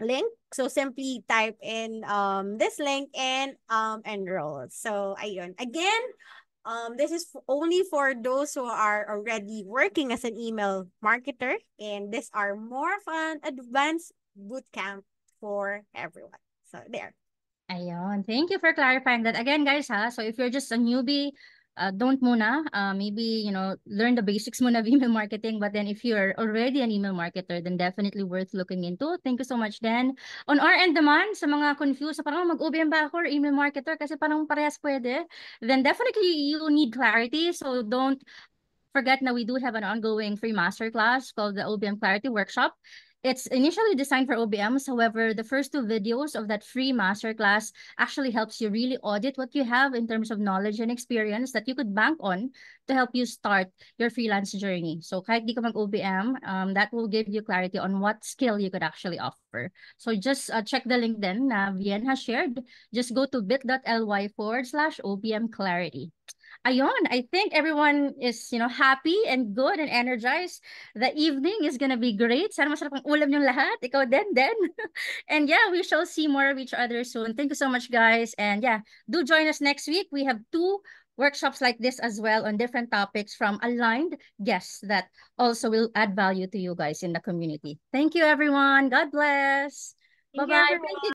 link. So simply type in this link and enroll. So ayun. Again, this is only for those who are already working as an email marketer, and these are more of an advanced bootcamp for everyone. So there. Ayun. Thank you for clarifying that. Again, guys, so if you're just a newbie, don't muna. Maybe, you know, learn the basics muna of email marketing. But then if you're already an email marketer, then definitely worth looking into. Thank you so much, Dan. On our end naman, sa mga confused, parang mag-OBM ba ako or email marketer kasi parang parehas pwede, then definitely you need clarity. So don't forget that we do have an ongoing free masterclass called the OBM Clarity Workshop. It's initially designed for OBMs. However, the first 2 videos of that free masterclass actually helps you really audit what you have in terms of knowledge and experience that you could bank on to help you start your freelance journey. So kahit di ka mag-OBM, that will give you clarity on what skill you could actually offer. So just check the link then na Vien has shared. Just go to bit.ly/OBM Clarity. Ayun, I think everyone is, you know, happy and good and energized. The evening is gonna be great. Sana masarap ang ulam yung lahat. Ikaw din. And yeah, we shall see more of each other soon. Thank you so much, guys. And yeah, do join us next week. We have 2 workshops like this as well on different topics from aligned guests that also will add value to you guys in the community. Thank you, everyone. God bless. Thank you, Bye-bye. everyone. Thank you.